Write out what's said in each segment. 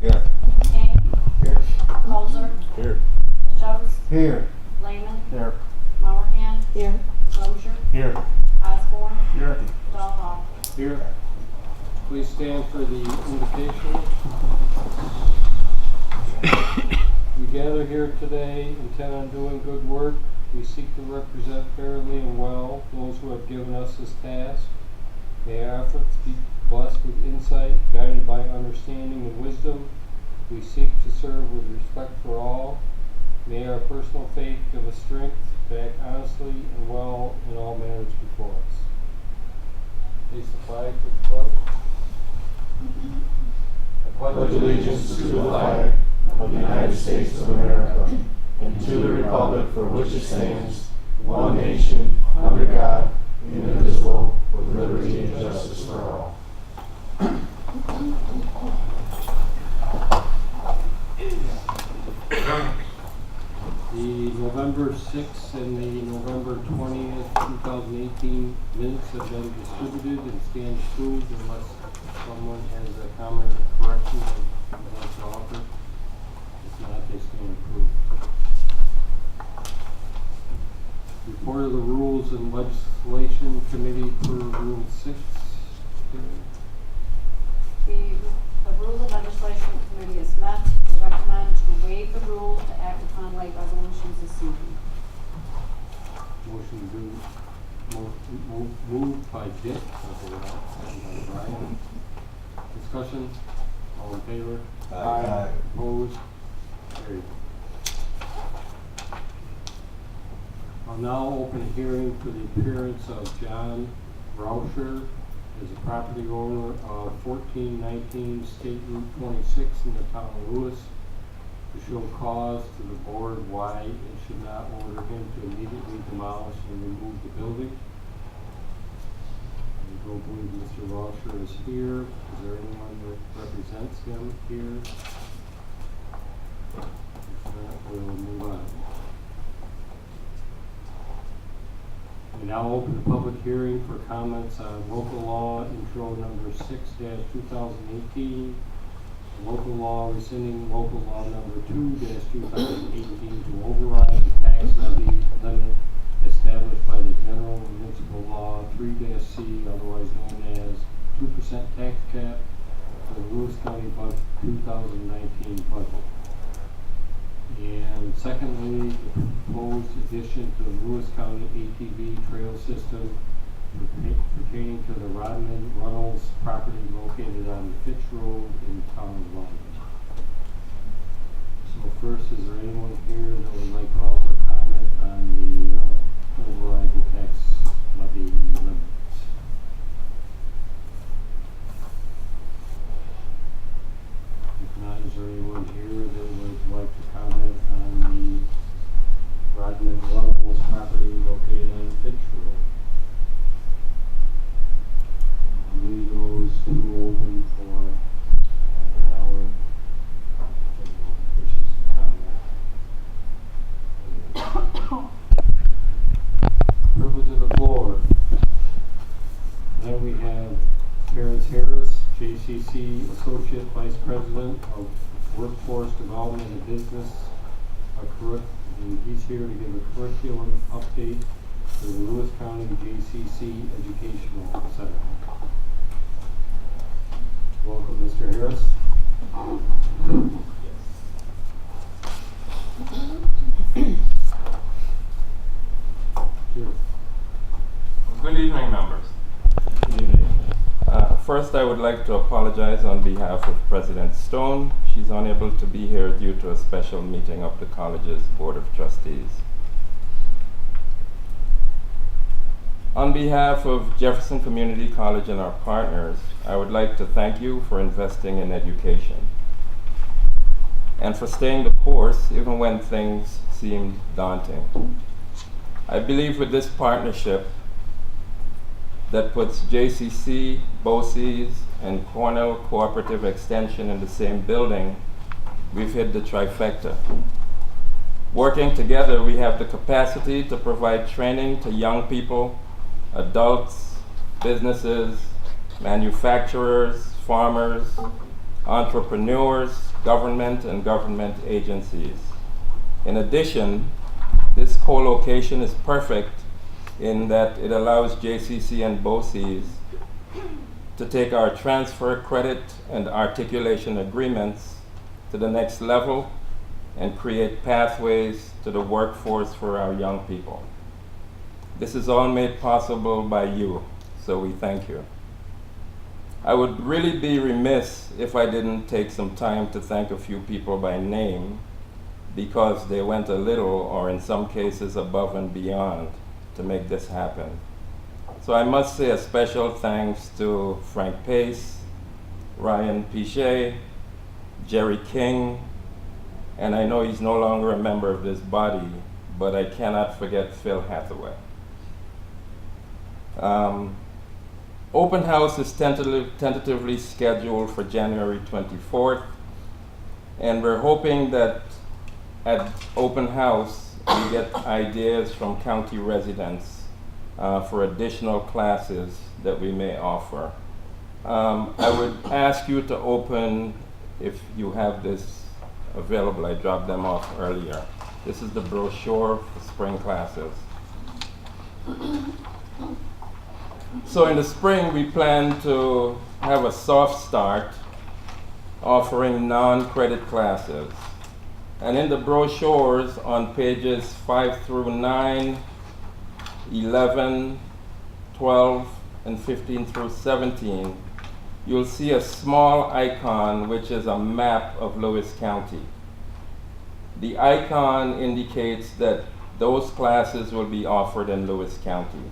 Here. King. Here. Moser. Here. Schultz. Here. Lehman. Here. Mowerhand. Here. Dozier. Here. Osborne. Here. Dahl. Here. Please stand for the invitation. We gather here today intent on doing good work. We seek to represent fairly and well those who have given us this task. May our efforts be blessed with insight, guided by understanding and wisdom. We seek to serve with respect for all. May our personal faith give us strength to act honestly and well in all matters before us. Face the flag for the pledge. I pledge allegiance to the flag of the United States of America and to the republic for which it stands, one nation, under God, indivisible, with liberty and justice for all. The November 6th and the November 20th, 2018 minutes have been distributed and stand approved unless someone has a comment or correction they'd like to offer. If not, they stand approved. Report of the Rules and Legislation Committee per Rule 6. The Rules and Legislation Committee is met. They recommend to waive the rules to act upon late resolutions this evening. Motion moved by Dick, second by Brian. Discussion, all in favor? Aye. Opposed? Carried. I'll now open a hearing for the appearance of John Rauscher as a property owner of 1419 State Route 26 in the town of Lewis, to show cause to the board why it should not order him to immediately demolish and remove the building. I don't believe Mr. Rauscher is here. Is there anyone that represents him here? If not, we'll move on. We now open the public hearing for comments on local law intro number 6-2018, local law rescinding local law number 2-2018 to override the tax levy limit established by the general municipal law 3-C, otherwise known as 2% tax cap for the Lewis County budget 2019 budget. And secondly, the proposed addition to the Lewis County ATV trail system pertaining to the Rodman Runnels property located on the Fitch Road in the town of London. So first, is there anyone here that would like to offer comment on the override the tax levy limits? If not, is there anyone here that would like to comment on the Rodman Runnels property located on Fitch Road? Leave those two open for half an hour. If anyone wishes to comment. Privilege of the floor. Then we have Terrence Harris, JCC Associate Vice President of Workforce Development and Business, and he's here to give a curriculum update for the Lewis County JCC Educational Center. Welcome, Mr. Harris. Sure. Good evening, members. Good evening. First, I would like to apologize on behalf of President Stone. She's unable to be here due to a special meeting of the college's Board of Trustees. On behalf of Jefferson Community College and our partners, I would like to thank you for investing in education and for staying the course even when things seemed daunting. I believe with this partnership that puts JCC, BOCES, and Cornell Cooperative Extension in the same building, we've hit the trifecta. Working together, we have the capacity to provide training to young people, adults, businesses, manufacturers, farmers, entrepreneurs, government and government agencies. In addition, this co-location is perfect in that it allows JCC and BOCES to take our transfer credit and articulation agreements to the next level and create pathways to the workforce for our young people. This is all made possible by you, so we thank you. I would really be remiss if I didn't take some time to thank a few people by name, because they went a little, or in some cases above and beyond, to make this happen. So I must say a special thanks to Frank Pace, Ryan Pichet, Jerry King, and I know he's no longer a member of this body, but I cannot forget Phil Hathaway. Open house is tentatively scheduled for January 24th, and we're hoping that at open house we get ideas from county residents for additional classes that we may offer. I would ask you to open, if you have this available, I dropped them off earlier. This is the brochure for spring classes. So in the spring, we plan to have a soft start offering non-credit classes. And in the brochures on pages 5 through 9, 11, 12, and 15 through 17, you'll see a small icon which is a map of Lewis County. The icon indicates that those classes will be offered in Lewis County.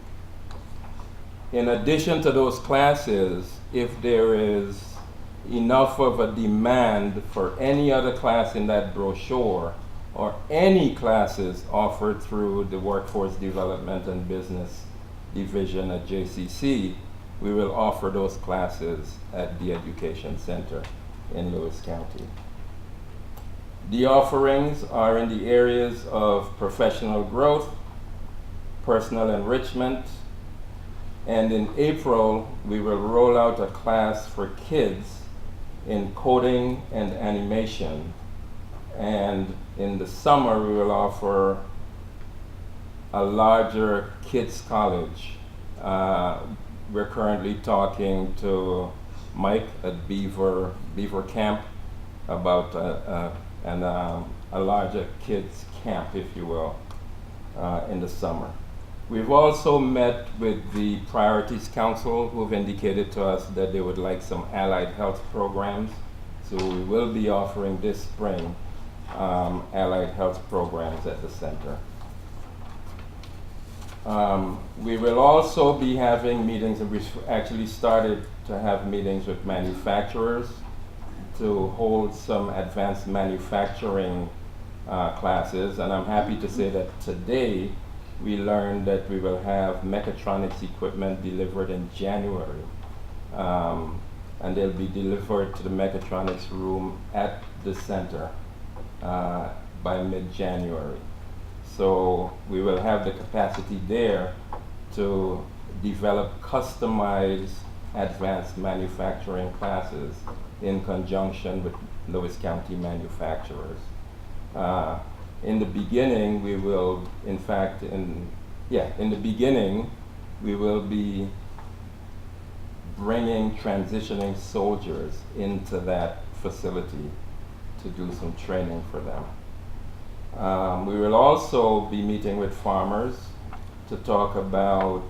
In addition to those classes, if there is enough of a demand for any other class in that brochure, or any classes offered through the Workforce Development and Business Division at JCC, we will offer those classes at the Education Center in Lewis County. The offerings are in the areas of professional growth, personal enrichment, and in April, we will roll out a class for kids in coding and animation. And in the summer, we will offer a larger kids college. We're currently talking to Mike at Beaver Camp about a larger kids camp, if you will, in the summer. We've also met with the Priorities Council, who've indicated to us that they would like some allied health programs. So we will be offering this spring allied health programs at the center. We will also be having meetings, and we've actually started to have meetings with manufacturers to hold some advanced manufacturing classes. And I'm happy to say that today we learned that we will have mechatronics equipment delivered in January. And they'll be delivered to the mechatronics room at the center by mid-January. So we will have the capacity there to develop customized advanced manufacturing classes in conjunction with Lewis County manufacturers. In the beginning, we will, in fact, in the beginning, we will be bringing transitioning soldiers into that facility to do some training for them. We will also be meeting with farmers to talk about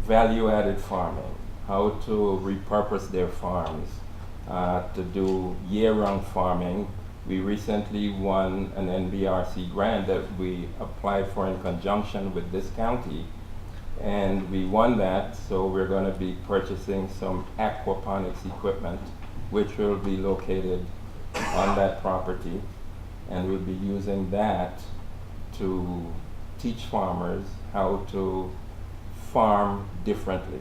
value-added farming, how to repurpose their farms to do year-round farming. We recently won an NBRC grant that we applied for in conjunction with this county, and we won that, so we're going to be purchasing some aquaponics equipment, which will be located on that property, and we'll be using that to teach farmers how to farm differently.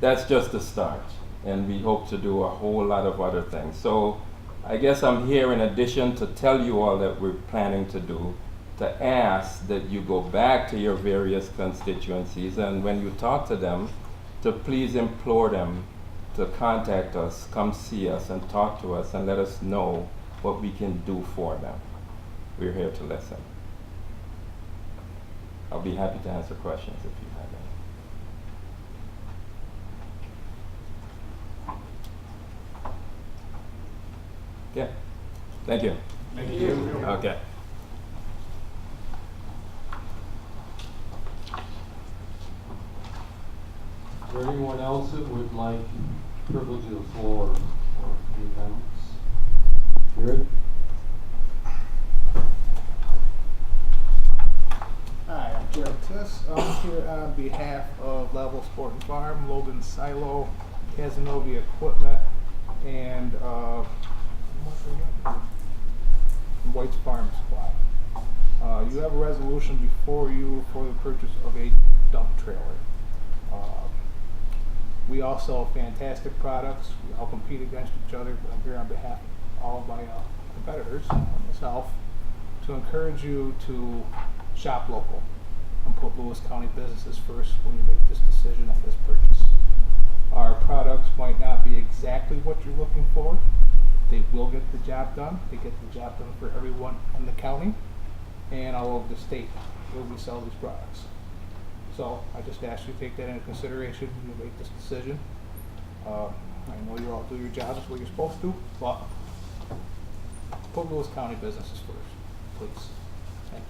That's just the start, and we hope to do a whole lot of other things. So I guess I'm here in addition to tell you all that we're planning to do, to ask that you go back to your various constituencies, and when you talk to them, to please implore them to contact us, come see us, and talk to us, and let us know what we can do for them. We're here to listen. I'll be happy to answer questions if you have any. Okay, thank you. Thank you. Okay. Is there anyone else that would like privilege of the floor for the events? Jared? Hi, I'm Jared Tiss. I'm here on behalf of Level Sport and Farm, Logan Silo, Casanova Equipment, and White's Farm Supply. You have a resolution before you for the purchase of a dump trailer. We all sell fantastic products. We all compete against each other, but I'm here on behalf of all of my competitors, myself, to encourage you to shop local and put Lewis County businesses first when you make this decision on this purchase. Our products might not be exactly what you're looking for. They will get the job done. They get the job done for everyone in the county and all over the state where we sell these products. So I just ask you to take that into consideration when you make this decision. I know you all do your jobs the way you're supposed to, but put Lewis County businesses first, please. Thank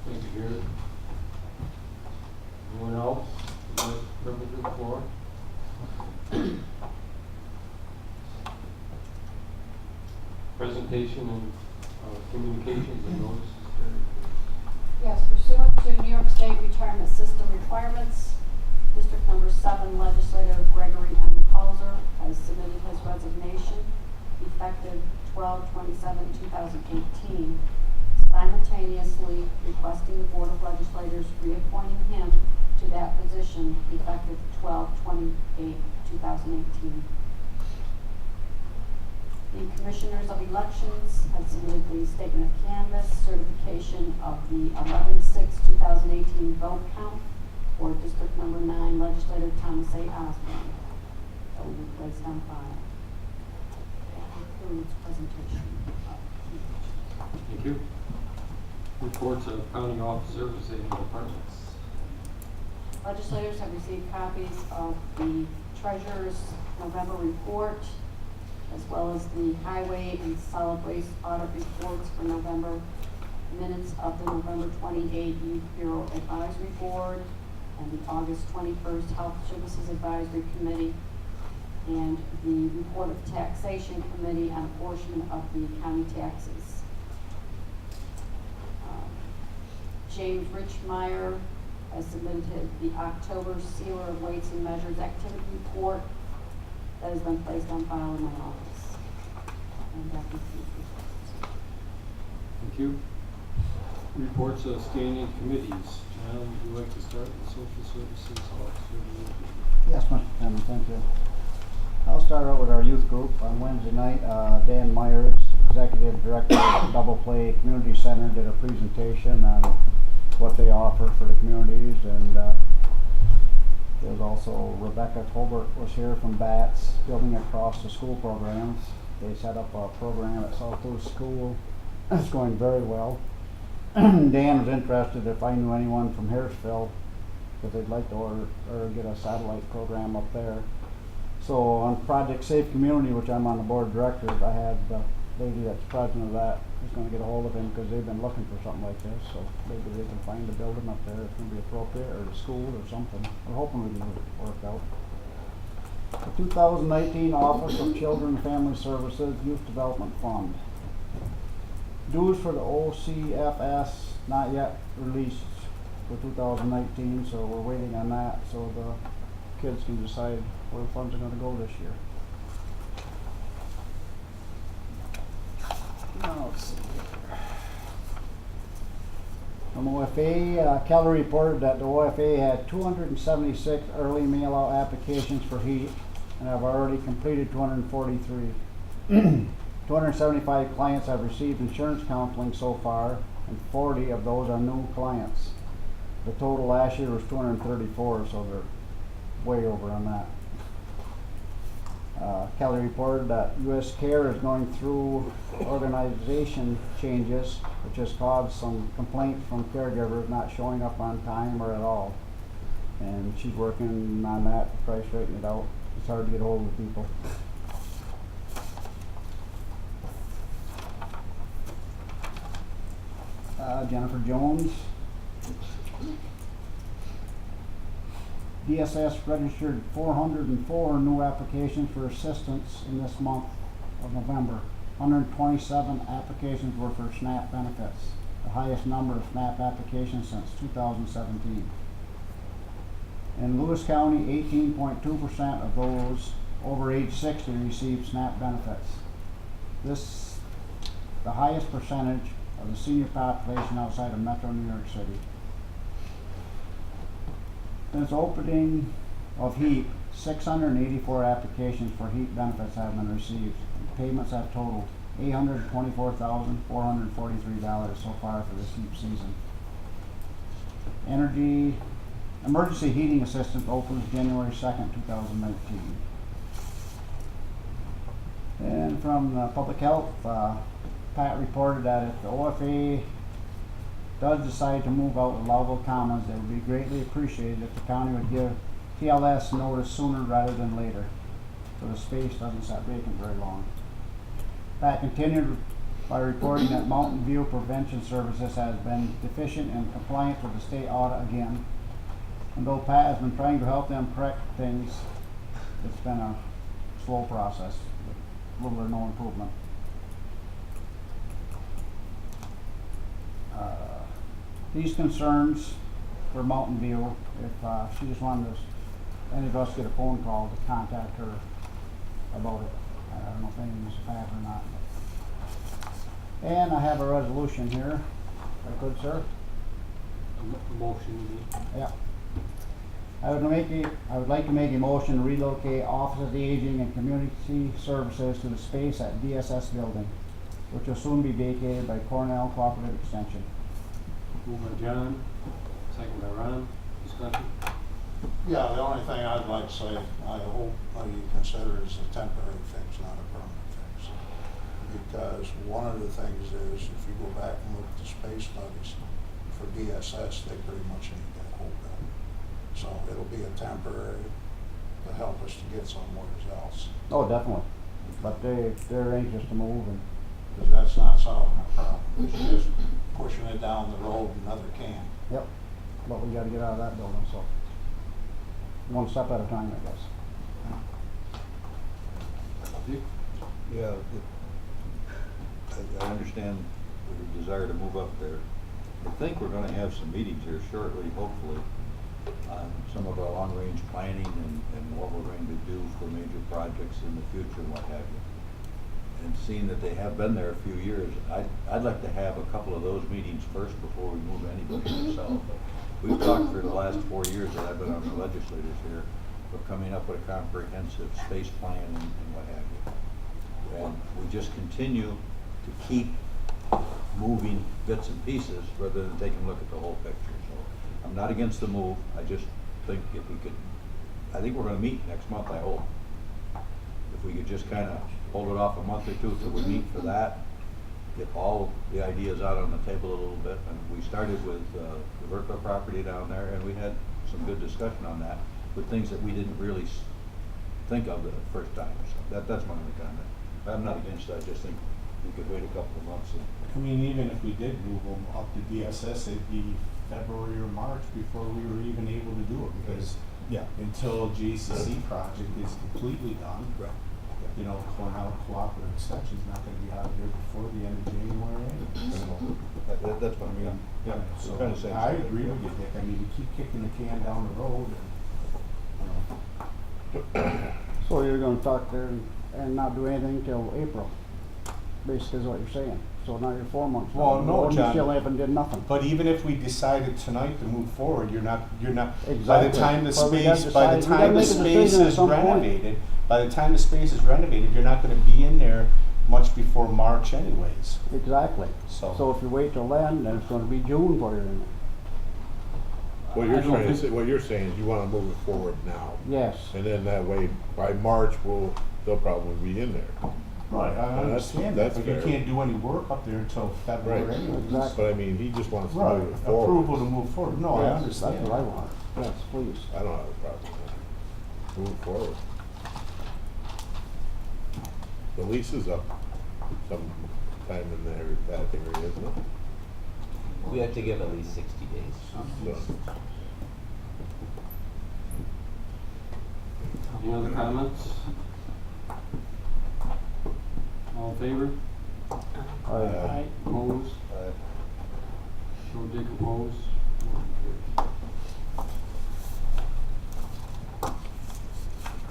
you. Thank you, Jared. Anyone else would like privilege of the floor? Presentation and communications and notices. Yes, pursuant to New York State retirement system requirements, District Number 7 Legislator Gregory M. Halser has submitted his resignation effective 12/27/2018, simultaneously requesting the Board of Legislators reappointing him to that position effective 12/28/2018. The Commissioners of Elections have submitted the statement of canvass certification of the 11/6/2018 vote count for District Number 9 Legislator Thomas A. Osborne. That will be placed on file. That concludes presentation of communications. Thank you. Reports of county officers and departments. Legislators have received copies of the Treasurer's November report, as well as the Highway and Solid Waste audit reports for November, minutes of the November 28 Youth Bureau Advisory Board, and the August 21st Health Services Advisory Committee, and the report of Taxation Committee on apportionment of the county taxes. James Richmeyer has submitted the October Sealer of Weights and Measures Activity Report that has been placed on file in my office. And that concludes reports. Thank you. Reports of standing committees. John, would you like to start with Social Services Officer? Yes, Mr. Chairman, thank you. I'll start out with our youth group. On Wednesday night, Dan Myers, Executive Director of Double Play Community Center, did a presentation on what they offer for the communities, and there was also Rebecca Colbert was here from BATS, Building Across the School programs. They set up a program at South Louis School. It's going very well. Dan was interested if I knew anyone from Harrisville, because they'd like to order or get a satellite program up there. So on Project Safe Community, which I'm on the board of directors, I had the lady that's president of that is going to get a hold of him because they've been looking for something like this. So maybe they can find a building up there that's going to be appropriate, or the school or something. We're hoping we can work out. The 2019 Office of Children and Family Services Youth Development Fund. Dues for the OCFS not yet released for 2019, so we're waiting on that so the kids can decide where the funds are going to go this year. Now let's see here. From OFA, Kelly reported that the OFA had 276 early mail-out applications for heat and have already completed 243. 275 clients have received insurance counseling so far, and 40 of those are new clients. The total last year was 234, so they're way over on that. Kelly reported that U.S. Care is going through organization changes, which has caused some complaints from caregivers not showing up on time or at all. And she's working on that to try to straighten it out. It's hard to get hold of people. Jennifer Jones. DSS registered 404 new applications for assistance in this month of November. 127 applications were for SNAP benefits, the highest number of SNAP applications since 2017. In Lewis County, 18.2% of those over age 60 received SNAP benefits. This the highest percentage of the senior population outside of Metro New York City. Since opening of HEAP, 684 applications for HEAP benefits have been received. Payments have totaled $824,443 so far for this HEAP season. Emergency heating assistance opens January 2nd, 2019. And from Public Health, Pat reported that if the OFA does decide to move out of Lovell Commons, it would be greatly appreciated if the county would give TLS notice sooner rather than later, so the space doesn't sit vacant very long. Pat continued by reporting that Mountain View Prevention Services has been deficient in compliance with the state audit again. And though Pat has been trying to help them correct things, it's been a slow process with little or no improvement. These concerns for Mountain View, if she just wanted any of us get a phone call to contact her about it. I don't know if anything was Pat or not. And I have a resolution here. If I could, sir? Motion. Yeah. I would like to make a motion to relocate Office of the Aging and Community Services to the space at DSS building, which will soon be vacated by Cornell Cooperative Extension. Moved by John, second by Ron. Discussion. Yeah, the only thing I'd like to say, I hope you consider it as a temporary fix, not a permanent fix. Because one of the things is, if you go back and look at the space studies for DSS, they pretty much need that whole building. So it'll be a temporary to help us to get somewhere else. Oh, definitely. But they're anxious to move, and Because that's not solving our problem. It's just pushing it down the road another can. yep. But we got to get out of that building, so one step at a time, I guess. Dick? Yeah, I understand the desire to move up there. I think we're gonna have some meetings here shortly, hopefully, on some of our long-range planning and what we're going to do for major projects in the future and what have you. And seeing that they have been there a few years, I'd like to have a couple of those meetings first before we move anybody ourselves. We've talked for the last 4 years that I've been on the legislators here of coming up with a comprehensive space plan and what have you. And we just continue to keep moving bits and pieces rather than taking a look at the whole picture. So I'm not against the move. I just think if we could, I think we're gonna meet next month, I hope. If we could just kind of hold it off a month or two till we meet for that, get all the ideas out on the table a little bit. And we started with the Verka property down there, and we had some good discussion on that with things that we didn't really think of the first time. So that's my only comment. I'm not against that. I just think we could wait a couple of months. I mean, even if we did move them up to DSS, it'd be February or March before we were even able to do it, because until JCC project is completely done, Right. you know, Cornell Cooperative Extension is not gonna be out of here before the end of January anyway, so. That's what I mean. Yeah, So so kind of same I thing. agree with you, Dick. I mean, we keep kicking the can down the road and, you know. So you're going to talk there and not do anything till April, basically is what you're saying. So now you're 4 months. Well, no, And you John. still haven't did nothing. But even if we decided tonight to move forward, you're not, by the Exactly. time the But we gotta space, by the decide- we gotta time the make a space decision at is some point. renovated, by the time the space is renovated, you're not gonna be in there much before March anyways. Exactly. So- So if you wait till then it's going to be June for you. What I you're don't trying to think- say, what you're saying is you wanna move it forward now. Yes. And then that way, by March, they'll probably be in there. Right, I that's- understand that, that's but you fair. can't do any work up there until February Right. anyways. Exactly. But I mean, he just wants to Right, move it forward. approval to move forward, no, I Yes, understand. That's what I want. Yes, please. I don't have a problem with that. Move forward. The lease is up sometime in there, that area, isn't it? We have to give at least 60 days. So, Any other comments? All in favor? Aye. Opposed? No dick opposed?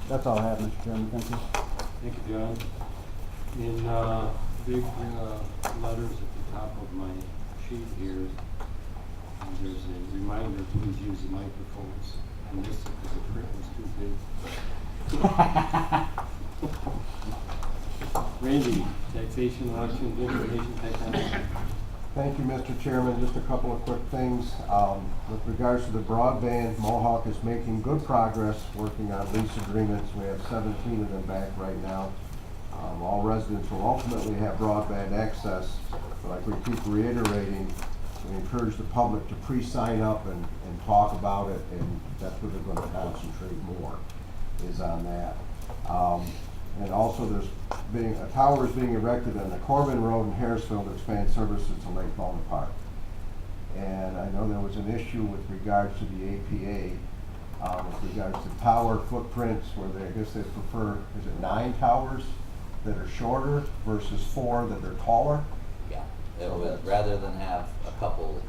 That's all I have, Mr. Chairman, thank you. Thank you, John. In big letters at the top of my sheet here, there's a reminder, please use the microphones. And this, because the print was too big. Randy, taxation, elections, information technology. Thank you, Mr. Chairman. Just a couple of quick things. With regards to the broadband, Mohawk is making good progress working on lease agreements. We have 17 of them back right now. All residents will ultimately have broadband access, but like we keep reiterating, we encourage the public to pre-sign up and talk about it, and that's where they're going to concentrate more, is on that. And also there's a tower is being erected on the Corbin Road in Harrisville to expand services to Lake Bowman Park. And I know there was an issue with regards to the APA, with regards to tower footprints, where I guess they prefer, is it 9 towers that are shorter versus 4 that are taller? Yeah, it would, rather than have a couple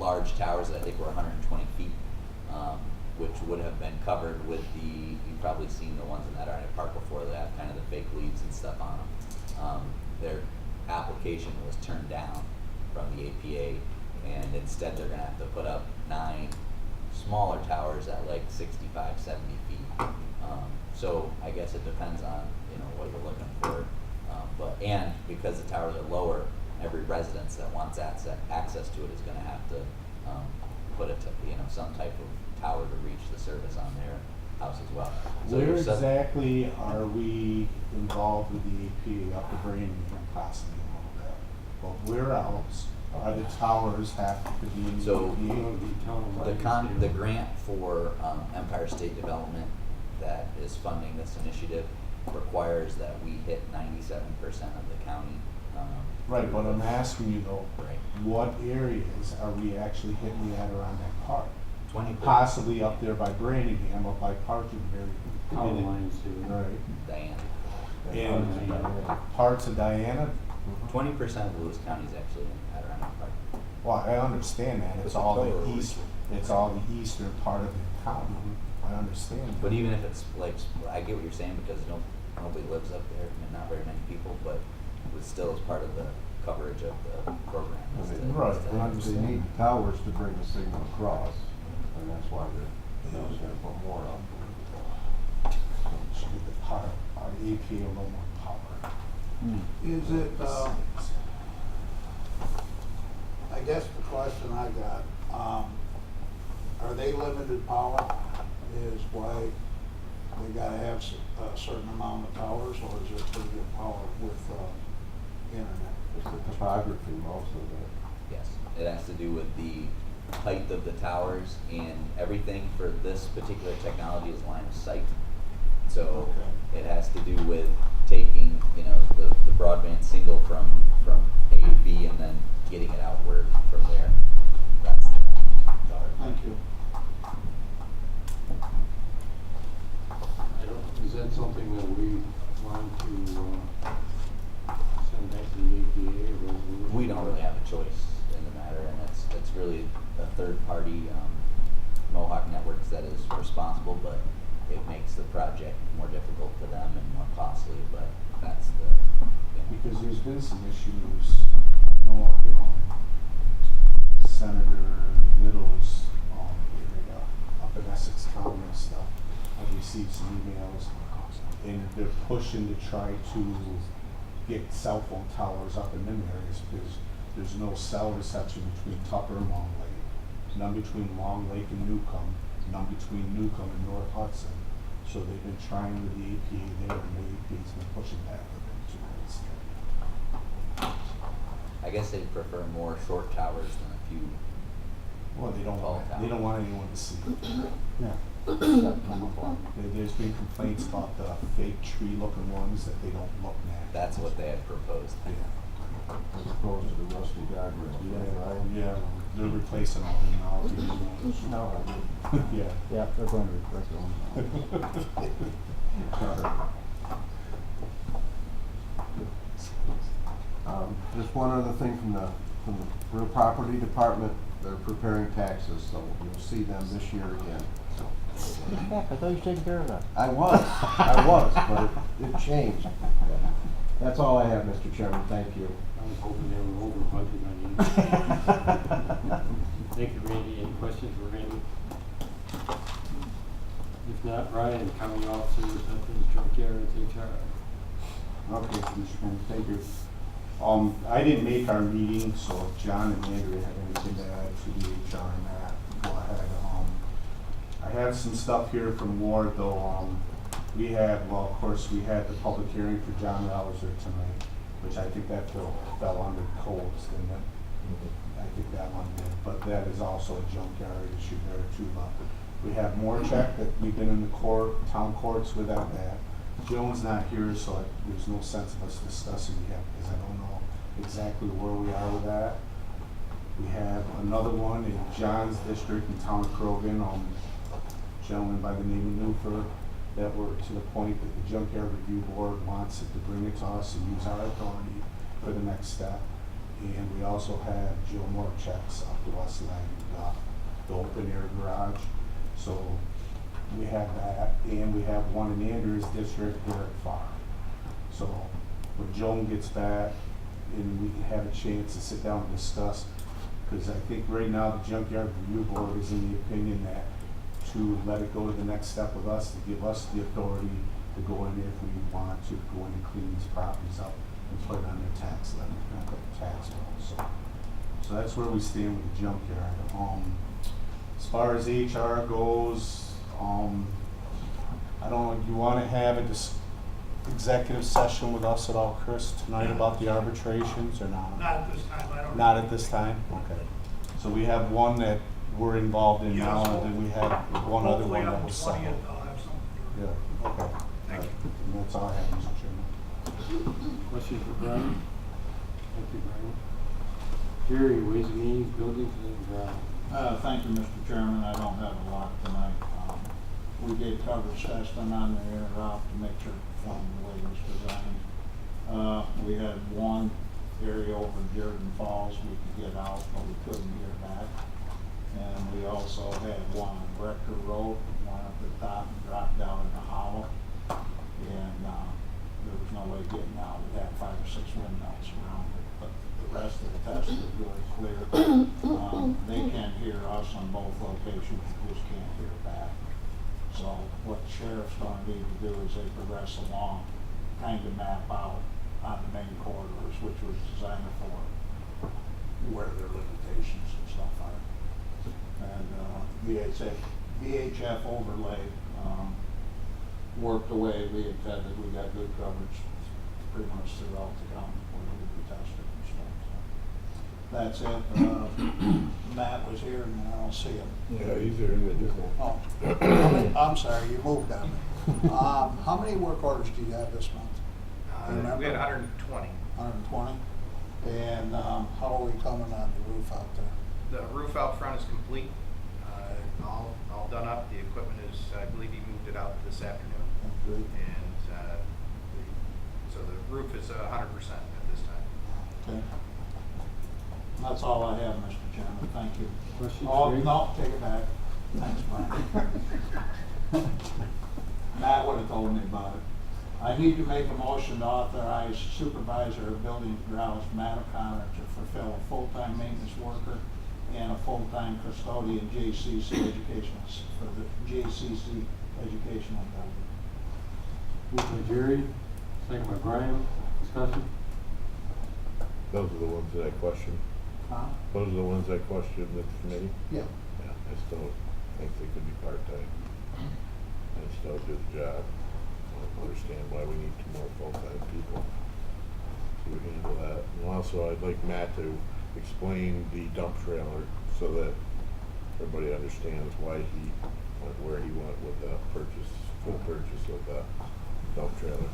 large towers that I think were 120 feet, which would have been covered with you've probably seen the ones in that Arnett Park before that have kind of the fake leaves and stuff on them. Their application was turned down from the APA, and instead they're gonna have to put up 9 smaller towers at like 65, 70 feet. So I guess it depends on, what you're looking for. And because the towers are lower, every residence that wants access to it is gonna have to put some type of tower to reach the service on their house as well. So Where you're exactly are we involved with the APA up to Framingham possibly a little bit? But where else are the towers have to be in the So, APA? the grant for Empire State Development that is funding this initiative requires that we hit 97% of the county. Right, but I'm asking you though, Right. what areas are we actually hitting the Adirondack Park? 20 Possibly up there by Branningham, up by Parkinberry. Power lines too. Right. Diana. And parts of Diana, 20% of Lewis County is actually in Adirondack Park. well, I understand that, it's all the eastern part of the county, I understand. But even if it's like, I get what you're saying because nobody lives up there, not very many people, but it still is part of the coverage of the program. Right. They need towers to bring the signal across, and that's why they're going to put more on. Should give the power, our APA a little more power. Is it, I guess the question I got, are they limited power? Is why they gotta have a certain amount of towers, or is it pretty good power with, internet? It's the topography most of it. Yes, it has to do with the height of the towers, and everything for this particular technology is line of sight. So it has to do with taking, the broadband signal from A to B and then getting it outward from there. That's the Thank you. Is that something that we want to send back to the APA or resolution? We don't really have a choice in the matter, and it's really a third party, Mohawk Networks, that is responsible, but it makes the project more difficult for them and more costly, but that's Because there's been some issues, Senator Little's area up in Essex County and stuff. I've received some emails, and they're pushing to try to get cell phone towers up in them areas because there's no cell reception between Tupper and Long Lake. none between Long Lake and Newcomb, none between Newcomb and North Hudson. So they've been trying with the EPA there, and the EPA's been pushing back with them too. I guess they prefer more short towers than a few. Well, they don't want anyone to see it. Yeah. There's been complaints about the fake tree-looking ones that they don't look natural. That's what they had proposed. Yeah. As opposed to the rusty guardrails. Yeah, they're replacing all them now. No, Yeah. yeah, they're going to replace them. Just one other thing from the real property department, they're preparing taxes, so you'll see them this year again. Heck, I thought you were taking care of that. I was, but it changed. That's all I have, Mr. Chairman, thank you. I was hoping they were over budget on you. Thank you, Randy. Any questions for Randy? If not, Ryan, county officers, veterans, junkyards, HR. Okay, Mr. Chairman, thank you. I didn't make our meeting, so if John and Andrea have anything to add to the HR and that, go ahead. I have some stuff here from Ward, though. We had, well, of course, we had the public hearing for John Rauser tonight, which I think that fell under codes, didn't it? I think that one did, but that is also a junkyard issue there too. We have more check that we've been in the town courts without that. Joan's not here, so there's no sense of us discussing yet, because I don't know exactly where we are with that. We have another one in John's district in town of Krogan, gentleman by the name of Newford, that we're to the point that the junkyard review board wants it to bring it to us and use our authority for the next step. And we also have Joe Moore checks up to us like the open air garage. So we have that, and we have one in Andrews district here at Farm. So when Joan gets back and we can have a chance to sit down and discuss, because I think right now the junkyard review board is in the opinion that to let it go to the next step with us, to give us the authority to go in if we want to go in and clean these properties up and put it on their tax levy, not the tax bill. So that's where we stand with the junkyard. As far as HR goes, I don't know, do you want to have a executive session with us at all, Chris, tonight about the arbitrations or not? Not at this time, I don't. Not at this time? Okay. So we have one that we're involved in now, and then we have one other one that was settled. Hopefully on the 20th I'll have something. Yeah, okay. Thank you. And that's all I have, Mr. Chairman. Questions for Brian? Thank you, Brian. Jerry, Ways and Means, Buildings and Grounds. Thank you, Mr. Chairman. I don't have a lot tonight. We gave coverage testing on the air route to make sure it performed the way it was designed. We had one area over in Jordan Falls we could get out, but we couldn't get back. And we also had one on Rector Road, one up the top and dropped down in the hollow. And there was no way getting out. We had 5 or 6 windmills around it, but the rest of the test was really clear. They can hear us on both locations, we just can't hear back. So what the sheriff's gonna need to do is they progress along, kind of map out on the main corridors, which was designed for where their limitations and stuff are. And VHF overlay worked the way we intended. We got good coverage pretty much throughout the county where we tested and stuff. So that's it. Matt was here and I don't see him. Yeah, he's here in the different. Oh, I'm sorry, you moved on me. How many work orders do you have this month? We had 120. 120? And how are we coming on the roof out there? The roof out front is complete, all done up. The equipment is, I believe he moved it out this afternoon. Good. And so the roof is 100% at this time. Okay. That's all I have, Mr. Chairman. Thank you. Questions? Oh, Rick? no, take it back. Thanks, Brian. Matt would have told me about it. I need to make a motion to authorize Supervisor of Building and Grounds, Matt O'Connor, to fulfill a full-time maintenance worker and a full-time custodian JCC educational, for the JCC educational building. Moved by Jerry, second by Brian. Discussion? Those are the ones that I questioned. Those are the ones I questioned at the committee? Yeah. Yeah, I still think they could be part-time. And still do the job. I don't understand why we need 2 more full-time people to handle that. And also, I'd like Matt to explain the dump trailer so that everybody understands why he went where he went with the full purchase of the dump trailer.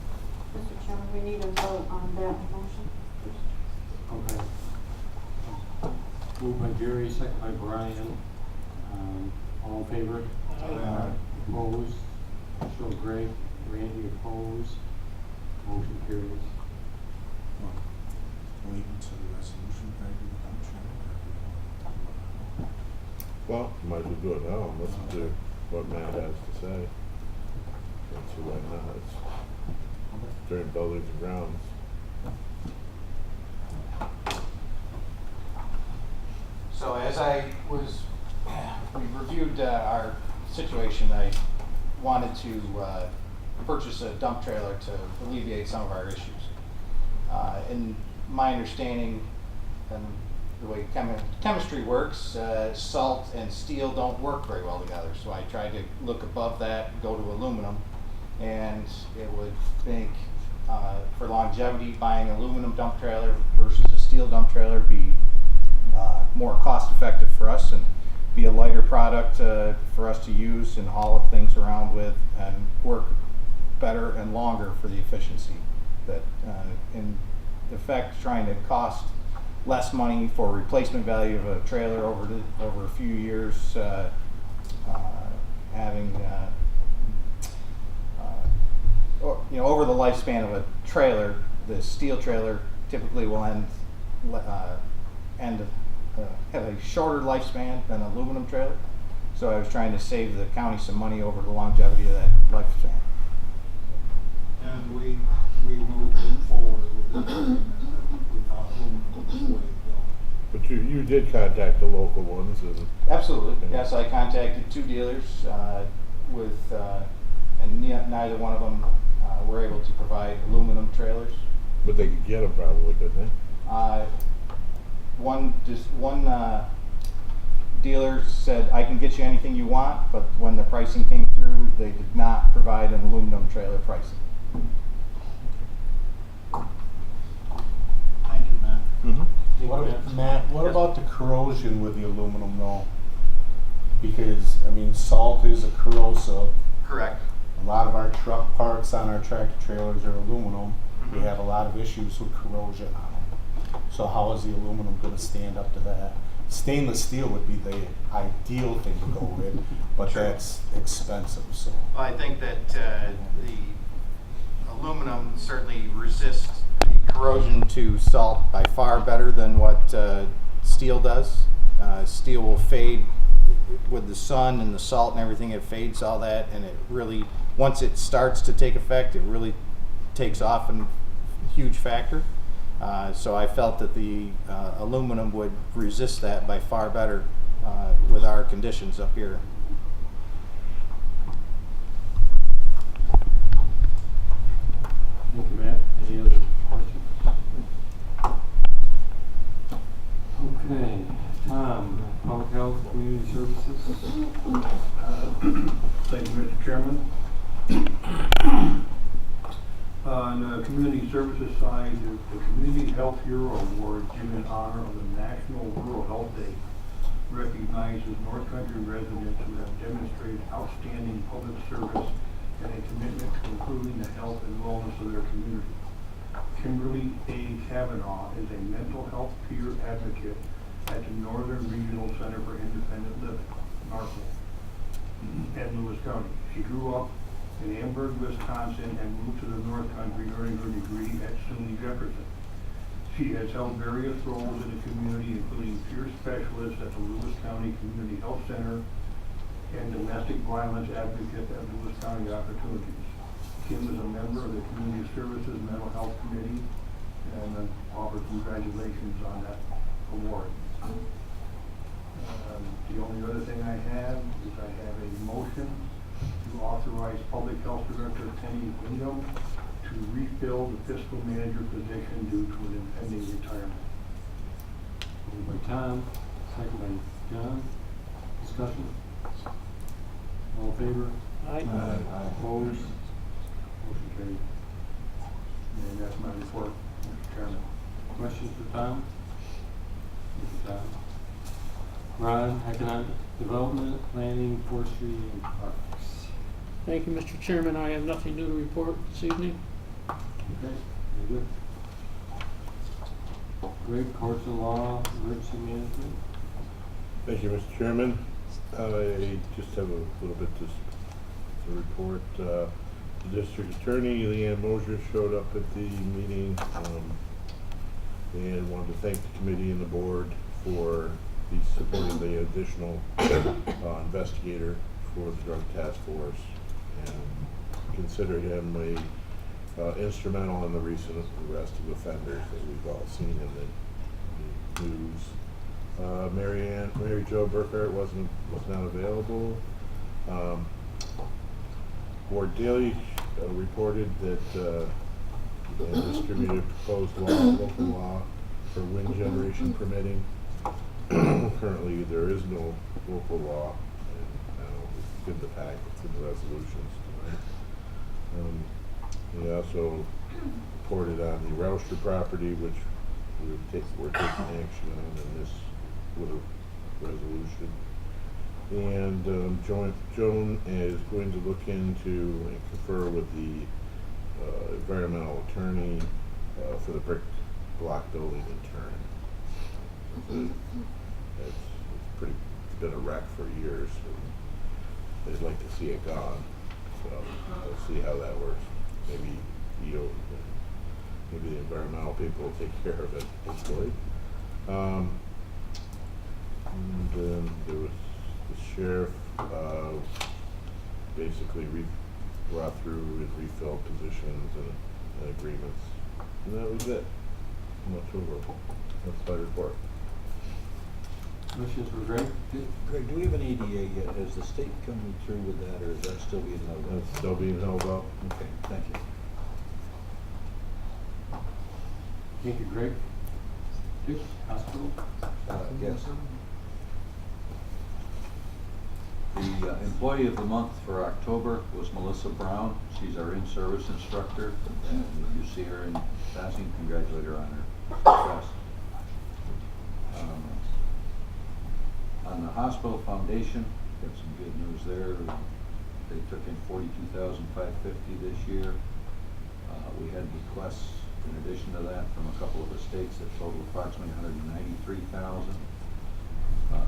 Mr. Chairman, we need a vote on that motion. Okay. Moved by Jerry, second by Brian. All in favor? Aye. Opposed? Show Greg. Randy opposed. Motion carries. Wait until the resolution, can I do the dump trailer? Well, might as well do it now and listen to what Matt has to say. Let's see why not. It's during buildings and grounds. So as we reviewed our situation, I wanted to purchase a dump trailer to alleviate some of our issues. In my understanding, and the way chemistry works, salt and steel don't work very well together. So I tried to look above that, go to aluminum, and it would make, for longevity, buying an aluminum dump trailer versus a steel dump trailer be more cost effective for us and be a lighter product for us to use and haul things around with and work better and longer for the efficiency. That in effect, trying to cost less money for replacement value of a trailer over a few years, having over the lifespan of a trailer, the steel trailer typically will have a shorter lifespan than an aluminum trailer. So I was trying to save the county some money over the longevity of that lifespan. And we moved it forward with this, we thought aluminum was the way to go. But you did contact the local ones and. Absolutely. Yes, I contacted 2 dealers and neither one of them were able to provide aluminum trailers. But they could get them probably, couldn't they? One dealer said, I can get you anything you want, but when the pricing came through, they did not provide an aluminum trailer pricing. Thank you, Matt. Mm-hmm. Matt, what about the corrosion with the aluminum though? Because, I mean, salt is a corrosive. Correct. A lot of our truck parts on our tractor trailers are aluminum. We have a lot of issues with corrosion on them. So how is the aluminum going to stand up to that? Stainless steel would be the ideal thing to go with, but that's expensive. So Well, I think that the aluminum certainly resists the corrosion to salt by far better than what steel does. Steel will fade with the sun and the salt and everything. It fades all that, and it really, once it starts to take effect, it really takes off in a huge factor. So I felt that the aluminum would resist that by far better with our conditions up here. Thank you, Matt. Any other questions? Okay, Tom, Public Health, Community Services. Thank you, Mr. Chairman. On the community services side, the Community Health Hero Award given in honor of the National Rural Health Day recognizes North Country residents who have demonstrated outstanding public service and a commitment to improving the health and wellness of their community. Kimberly A. Kavanaugh is a mental health peer advocate at the Northern Regional Center for Independent Living, NARCL, in Lewis County. She grew up in Amberg, Wisconsin, and moved to the North Country, earning her degree at SUNY Jefferson. She has held various roles in the community, including peer specialist at the Lewis County Community Health Center and domestic violence advocate at Lewis County Opportunities. Kim is a member of the Community Services Mental Health Committee and offers congratulations on that award. The only other thing I have is I have a motion to authorize Public Health Director Penny Wingham to refill the fiscal manager position due to an impending retirement. Moved by Tom, second by John. Discussion? All in favor? Aye. Opposed? Motion carried. And that's my report, Mr. Chairman. Questions for Tom? Mr. Tom? Ron, Economic Development, Planning, Forestry, and Parks. Thank you, Mr. Chairman. I have nothing new to report this evening. Okay, very good. Greg, Courts of Law, Emergency Management. Thank you, Mr. Chairman. I just have a little bit to report. The district attorney, Leanne Mosier, showed up at the meeting and wanted to thank the committee and the board for supporting the additional investigator for the drug task force and consider him instrumental in the recent arrest of offenders that we've all seen in the news. Mary Jo Burkhart was not available. Ward Daly reported that they distributed proposed local law for wind generation permitting. Currently, there is no local law, and it's good to pack in the resolutions tonight. He also reported on the Rousher property, which we're taking action on in this little resolution. And Joan is going to look into and confer with the environmental attorney for the brick block building in Turn. It's been a wreck for years, and they'd like to see it gone. So we'll see how that works. Maybe maybe the environmental people will take care of it, hopefully. And then there was the sheriff basically brought through and refilled positions and agreements. And that was it. Much over. That's my report. Questions for Greg? Greg, do we have an ADA yet? Has the state come through with that, or is that still being held up? That's still being held up. Okay, thank you. Thank you, Greg. Dick, Hospital? Yes. The employee of the month for October was Melissa Brown. She's our in-service instructor, and if you see her in passing, congratulate her on her success. On the hospital foundation, got some good news there. They took in $42,550 this year. We had requests in addition to that from a couple of the states that totaled approximately $193,000.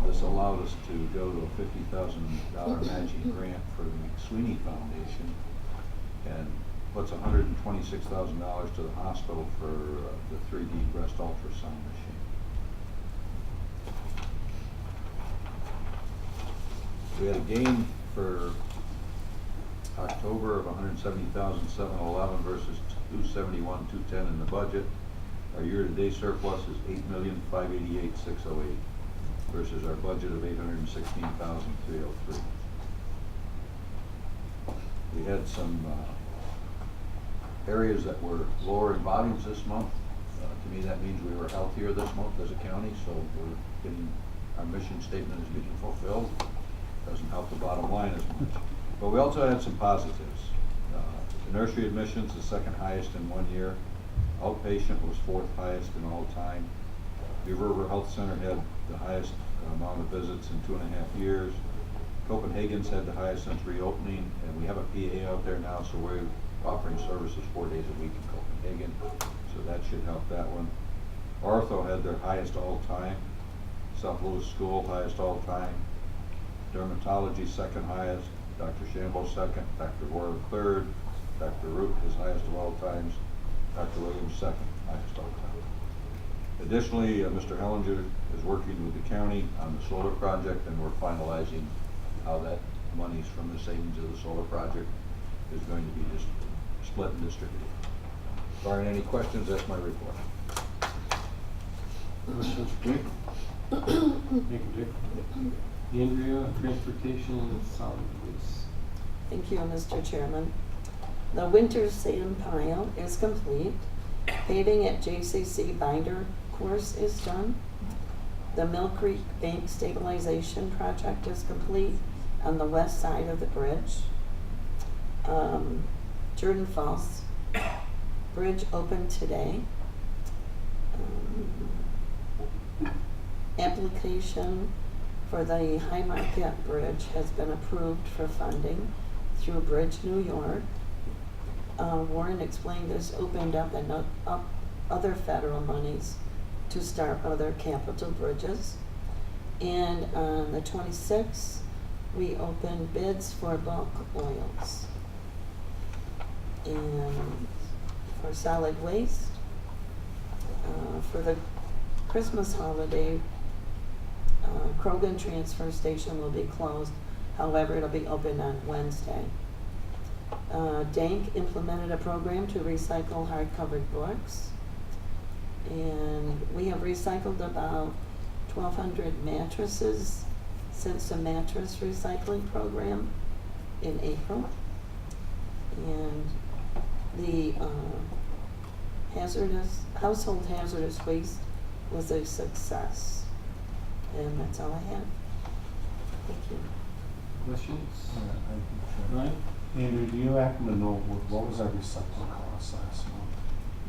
This allowed us to go to a $50,000 matching grant for the McSweeney Foundation and puts $126,000 to the hospital for the 3D breast ultrasound machine. We had a gain for October of $170,711 versus $271,210 in the budget. Our year-to-date surplus is $8,588,608 versus our budget of $816,303. We had some areas that were lower in volumes this month. To me, that means we were healthier this month as a county, so we're getting, our mission statement is getting fulfilled. Doesn't help the bottom line as much. But we also had some positives. The nursery admissions, the second highest in 1 year. Outpatient was fourth highest in all time. Beaver River Health Center had the highest amount of visits in 2.5 years. Copenhagen's had the highest since reopening, and we have a PA out there now, so we're offering services 4 days a week in Copenhagen, so that should help that one. Ortho had their highest all time. South Louis School, highest all time. Dermatology, second highest. Dr. Shambo, second. Dr. Royal, third. Dr. Root, his highest of all times. Dr. Williams, second, highest all time. Additionally, Mr. Hellinger is working with the county on the solar project, and we're finalizing how that monies from the savings of the solar project is going to be just split and distributed. Barring any questions, that's my report. Questions, Dick? Thank you, Dick. Andrea, Transportation and Solid Waste. Thank you, Mr. Chairman. The winter sand pile is complete. Paving at JCC binder course is done. The Mill Creek Bank stabilization project is complete on the west side of the bridge. Jordan Falls Bridge opened today. Application for the High Market Bridge has been approved for funding through Bridge New York. Warren explained this opened up other federal monies to start other capital bridges. And on the 26th, we opened bids for bulk oils. And for solid waste, for the Christmas holiday, Krogan Transfer Station will be closed. However, it'll be open on Wednesday. Dank implemented a program to recycle hard-covered books. And we have recycled about 1,200 mattresses since the mattress recycling program in April. And the household hazardous waste was a success. And that's all I have. Thank you. Questions? Thank you, Chair. Ryan? Andrew, do you happen to know what was our recycling cost last month?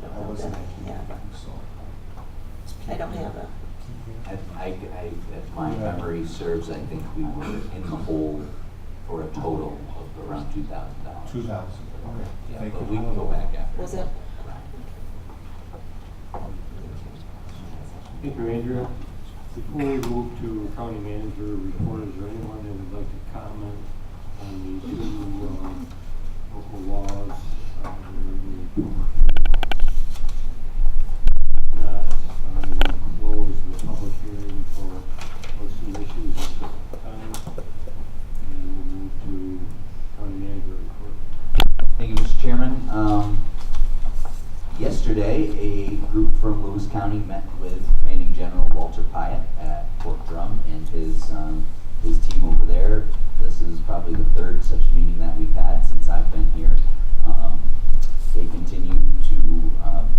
I wasn't Yeah. so. I don't have a. If my memory serves, I think we were in the hole for a total of around $2,000. 2,000. Okay. Yeah, Thank but you. we can go back after. Was it? Thank you, Andrea. Before we move to county manager report, is there anyone that would like to comment on the two local laws? If not, we'll close the public hearing for those two issues at this time. And we'll move to county manager report. Thank you, Mr. Chairman. Yesterday, a group from Lewis County met with Commanding General Walter Pyatt at Fort Drum and his team over there. This is probably the third such meeting that we've had since I've been here. They continue to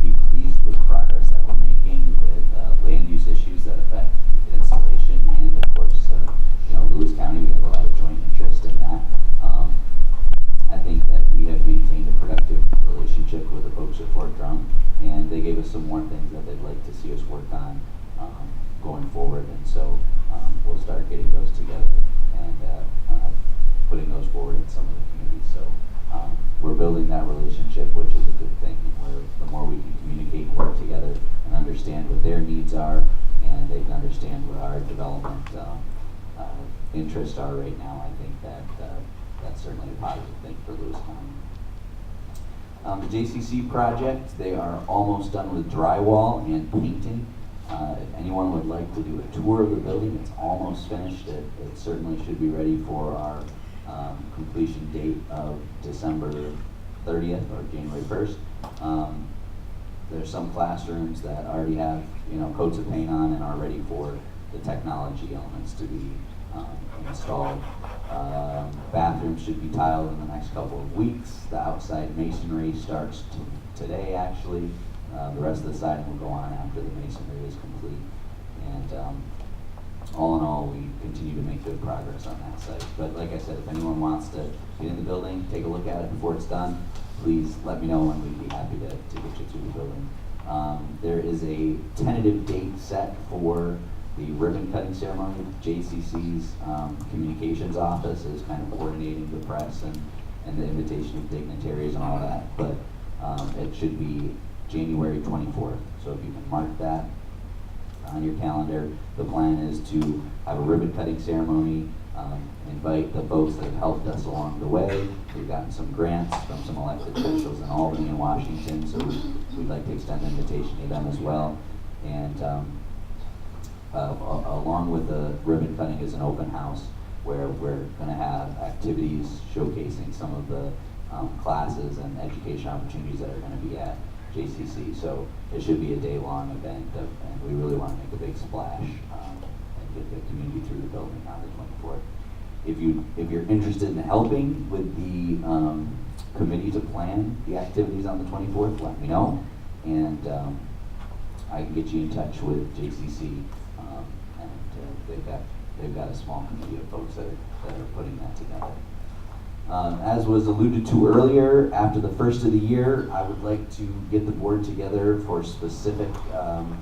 be pleased with the progress that we're making with land use issues that affect installation, and of course, Lewis County, we have a lot of joint interest in that. I think that we have maintained a productive relationship with the folks at Fort Drum, and they gave us some more things that they'd like to see us work on going forward, and so we'll start getting those together and putting those forward in some of the communities. So we're building that relationship, which is a good thing, and the more we can communicate and work together and understand what their needs are, and they can understand what our development interests are right now, I think that that's certainly a positive thing for Lewis County. The JCC project, they are almost done with drywall and painting. If anyone would like to do a tour of the building, it's almost finished. It certainly should be ready for our completion date of December 30th or January 1st. There's some classrooms that already have coats of paint on and are ready for the technology elements to be installed. Bathrooms should be tiled in the next couple of weeks. The outside masonry starts today, actually. The rest of the siding will go on after the masonry is complete. And all in all, we continue to make good progress on that site. But like I said, if anyone wants to get in the building, take a look at it before it's done, please let me know and we'd be happy to get you through the building. There is a tentative date set for the ribbon cutting ceremony. JCC's communications office is kind of coordinating the press and the invitation of dignitaries and all that, but it should be January 24th. So if you can mark that on your calendar. The plan is to have a ribbon cutting ceremony, invite the folks that have helped us along the way. We've gotten some grants from some elected officials in Albany and Washington, so we'd like to extend an invitation to them as well. And along with the ribbon cutting is an open house where we're going to have activities showcasing some of the classes and education opportunities that are going to be at JCC. So it should be a day-long event, and we really want to make a big splash and get the community through the building on the 24th. If you're interested in helping with the committee to plan the activities on the 24th, let me know, and I can get you in touch with JCC and they've got a small committee of folks that are putting that together. As was alluded to earlier, after the first of the year, I would like to get the board together for specific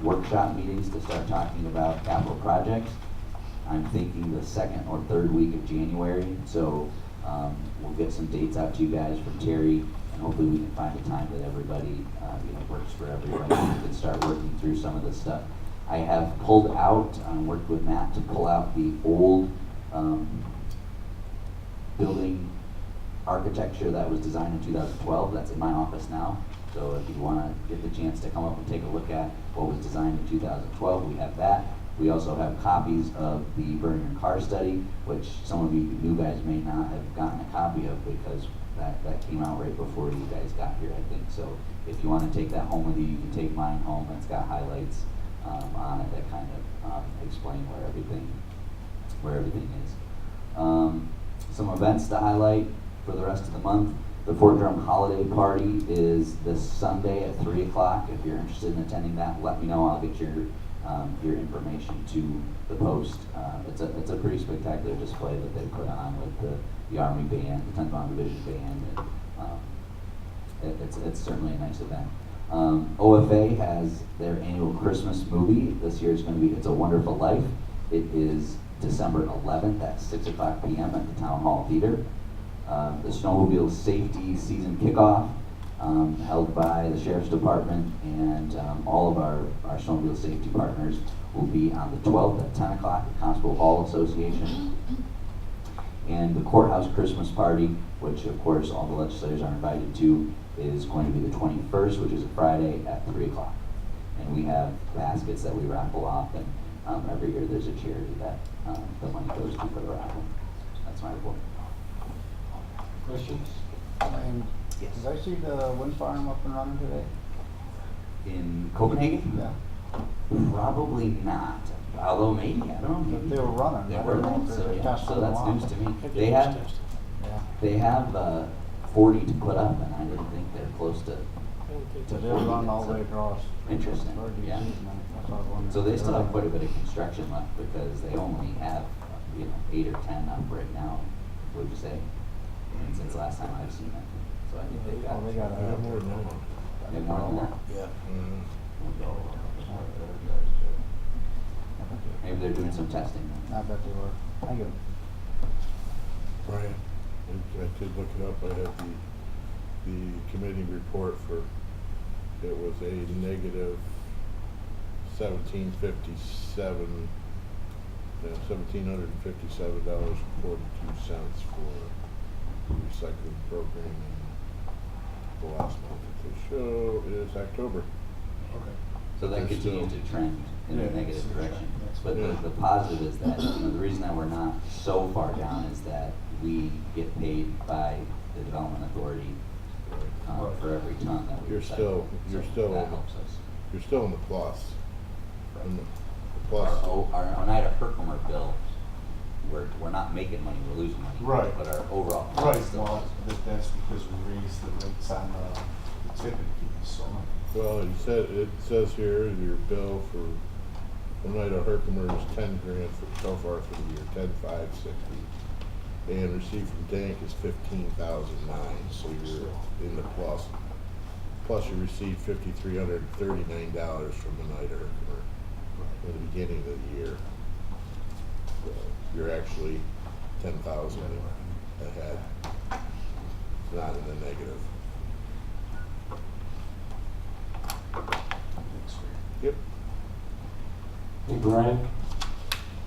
workshop meetings to start talking about capital projects. I'm thinking the second or third week of January, so we'll get some dates out to you guys from Terry, and hopefully we can find a time that everybody works for everybody and can start working through some of this stuff. I have pulled out, worked with Matt to pull out the old building architecture that was designed in 2012. That's in my office now. So if you want to get the chance to come up and take a look at what was designed in 2012, we have that. We also have copies of the burn your car study, which some of you new guys may not have gotten a copy of because that came out right before you guys got here, I think. So if you want to take that home with you, you can take mine home. It's got highlights on it that kind of explain where everything is. Some events to highlight for the rest of the month. The Fort Drum Holiday Party is this Sunday at 3 o'clock. If you're interested in attending that, let me know. I'll get your information to the post. It's a pretty spectacular display that they put on with the Army Band, the 10th Army Division Band. And, it's certainly a nice event. OFA has their annual Christmas movie. This year is going to be It's a Wonderful Life. It is December 11th at 6 o'clock p.m. at the Town Hall Theater. The Snowmobile Safety Season Kickoff, held by the Sheriff's Department and all of our snowmobile safety partners, will be on the 12th at 10 o'clock at Constable Hall Association. And the Courthouse Christmas Party, which of course all the legislators are invited to, is going to be the 21st, which is a Friday at 3 o'clock. And we have baskets that we raffle off, and every year there's a charity that the money goes to for the raffle. That's my report. Questions? Yes. Did I see the wind farm up and running today? In Copenhagen? Yeah. Probably not. Although maybe, I don't know. But they were running. They I were don't know running, if so they're yeah, testing so them that's out. news to me. Maybe They it have, was tested. Yeah. they have 40 to put up, and I didn't think they're close to. I don't think So that- they'll run all the way across. Interesting, Or do you yeah. see them? That's what I was wondering. So they still have quite a bit of construction left because they only have 8 or 10 up right now. What would you say? And since last time I've seen it, so I think they've got. Oh, they got I have more than that. They have more than that. Yeah. Maybe they're doing some testing. I bet they were. Thank you. Brian, I did look it up. I had the committee report for, it was a negative $1,757.42 for the recycling program. And the last month of the show is October. Okay. So that There's continues still- to trend in Yeah, a negative it's a direction. trend, that's But Yeah. the positive is that, the reason that we're not so far down is that we get paid by the Development Authority for every ton that we You're recycle. still- you're So still- that helps us. You're still in the plus. In the Our plus. Oneida Herkimer bill, we're not making money, we're losing money. Right. But our overall cost Right, is still well, positive. that's because we raised the rates on the tipping fees, so. Well, it says here, your bill for Oneida Herkimer is $10,000 so far for the year, 10,560. And received from Dank is 15,009, so you're in the plus. Plus you received $5,339 from Oneida Herkimer at the beginning of the year. So you're actually 10,000 ahead, not in the negative. Yep. Hey, Brian.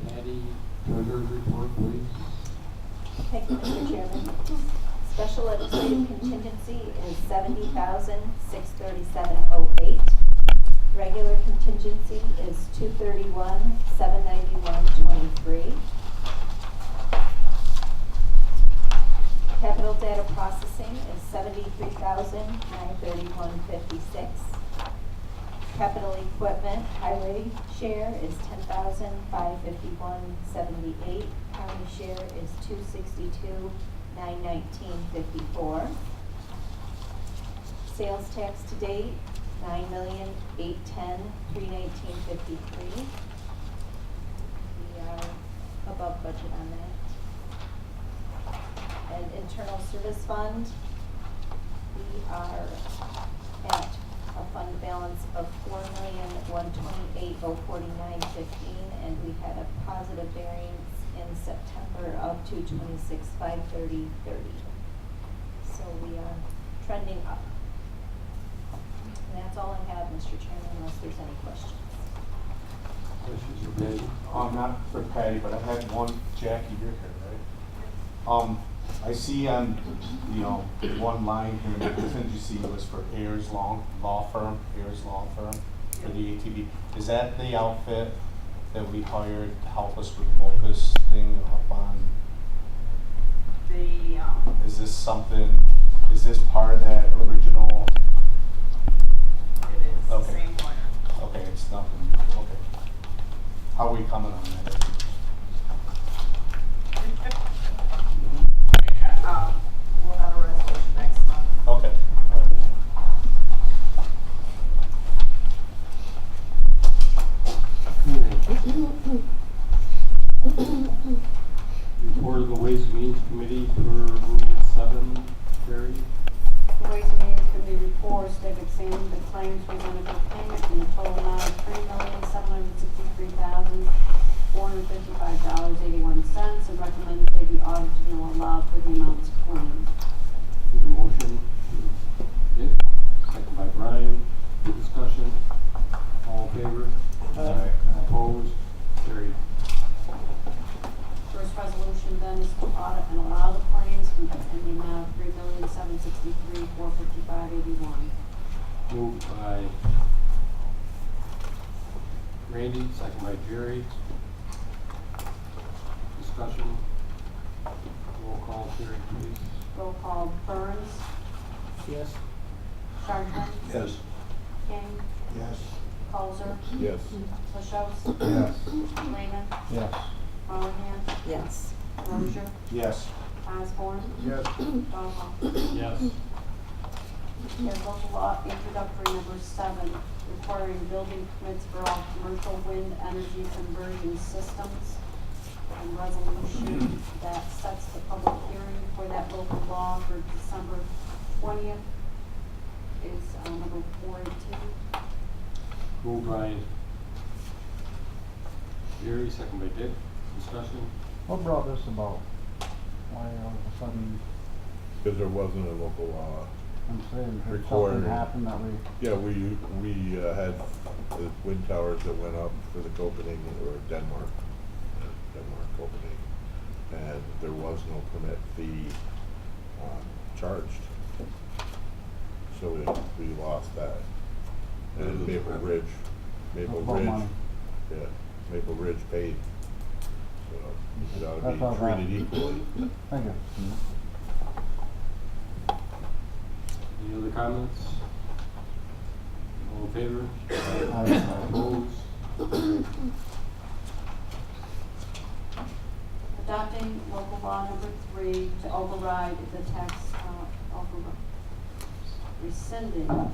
Maddie, treasurer's report, please. Thank you, Mr. Chairman. Special legislative contingency is $70,637.08. Regular contingency is $231,791.23. Capital data processing is $73,931.56. Capital equipment highway share is $10,551.78. County share is $262,919.54. Sales tax to date, $9,810,319.53. We are above budget on that. And internal service fund, we are at a fund balance of $4,128,049.15, and we had a positive variance in September of $226,530.30. So we are trending up. And that's all I have, Mr. Chairman, unless there's any questions. Questions for Patty? Not for Patty, but I had one. Jackie, you're here, right? I see on, one line here, the contingency was for Ayers Law Firm, for the ATV. Is that the outfit that we hired to help us with the Locust thing up on? Is this part of that original? It is, the Okay. same lawyer. Okay, it's nothing, okay. How are we coming on that? We'll have a resolution next month. Okay. Report of the Ways and Means Committee for Rule 7, Terry. The Ways and Means Committee reports they've examined the claims presented for payment in the total amount of $3,763,455.81 and recommend that they be audited and allowed for the amounts claimed. Need a motion? Dick, second by Brian. Any discussion? All in favor? Aye. Opposed? Carried. First resolution then is to audit and allow the claims in the amount of $3,763,455.81. Moved by Randy, second by Jerry. Discussion. Roll call, Terry, please. Roll call: Burns, Yes. Sargent, Yes. King, Yes. Colzer, Yes. Lashos, Yes. Lehman, Yes. Monahan, Yes. Rozier, Yes. Osborne, Yes. Donald. Yes. And local law introductory number 7, requiring building permits for all commercial wind energy conversion systems. And resolution that sets the public hearing for that local law for December 20th is number 418. Moved by Jerry, second by Dick. Discussion. What brought this about? Why all of a sudden, Because there wasn't a local law. I'm saying, had Required. something happened that we, Yeah, we had the wind towers that went up for the Copenhagen, or Denmark Copenhagen, and there was no permit fee charged. So we lost that. And Maple Ridge, About money. yeah, Maple Ridge paid. So it ought That's to all be right. treated equally. Thank you. Any other comments? All in favor? Aye. Opposed? Adopting local law number 3 to override the tax, rescinding the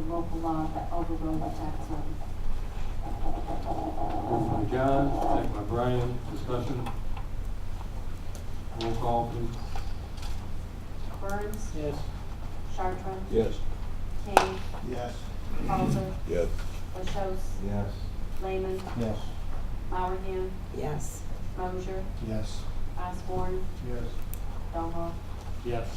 local law that overrode the tax levy. Moved by John, second by Brian. Discussion. Roll call, please. Burns, Yes. Chartrand, Yes. King, Yes. Colzer, Yes. Lashos, Yes. Lehman, Yes. Mowerhand, Yes. Rozier, Yes. Osborne, Yes. Donald. Yes.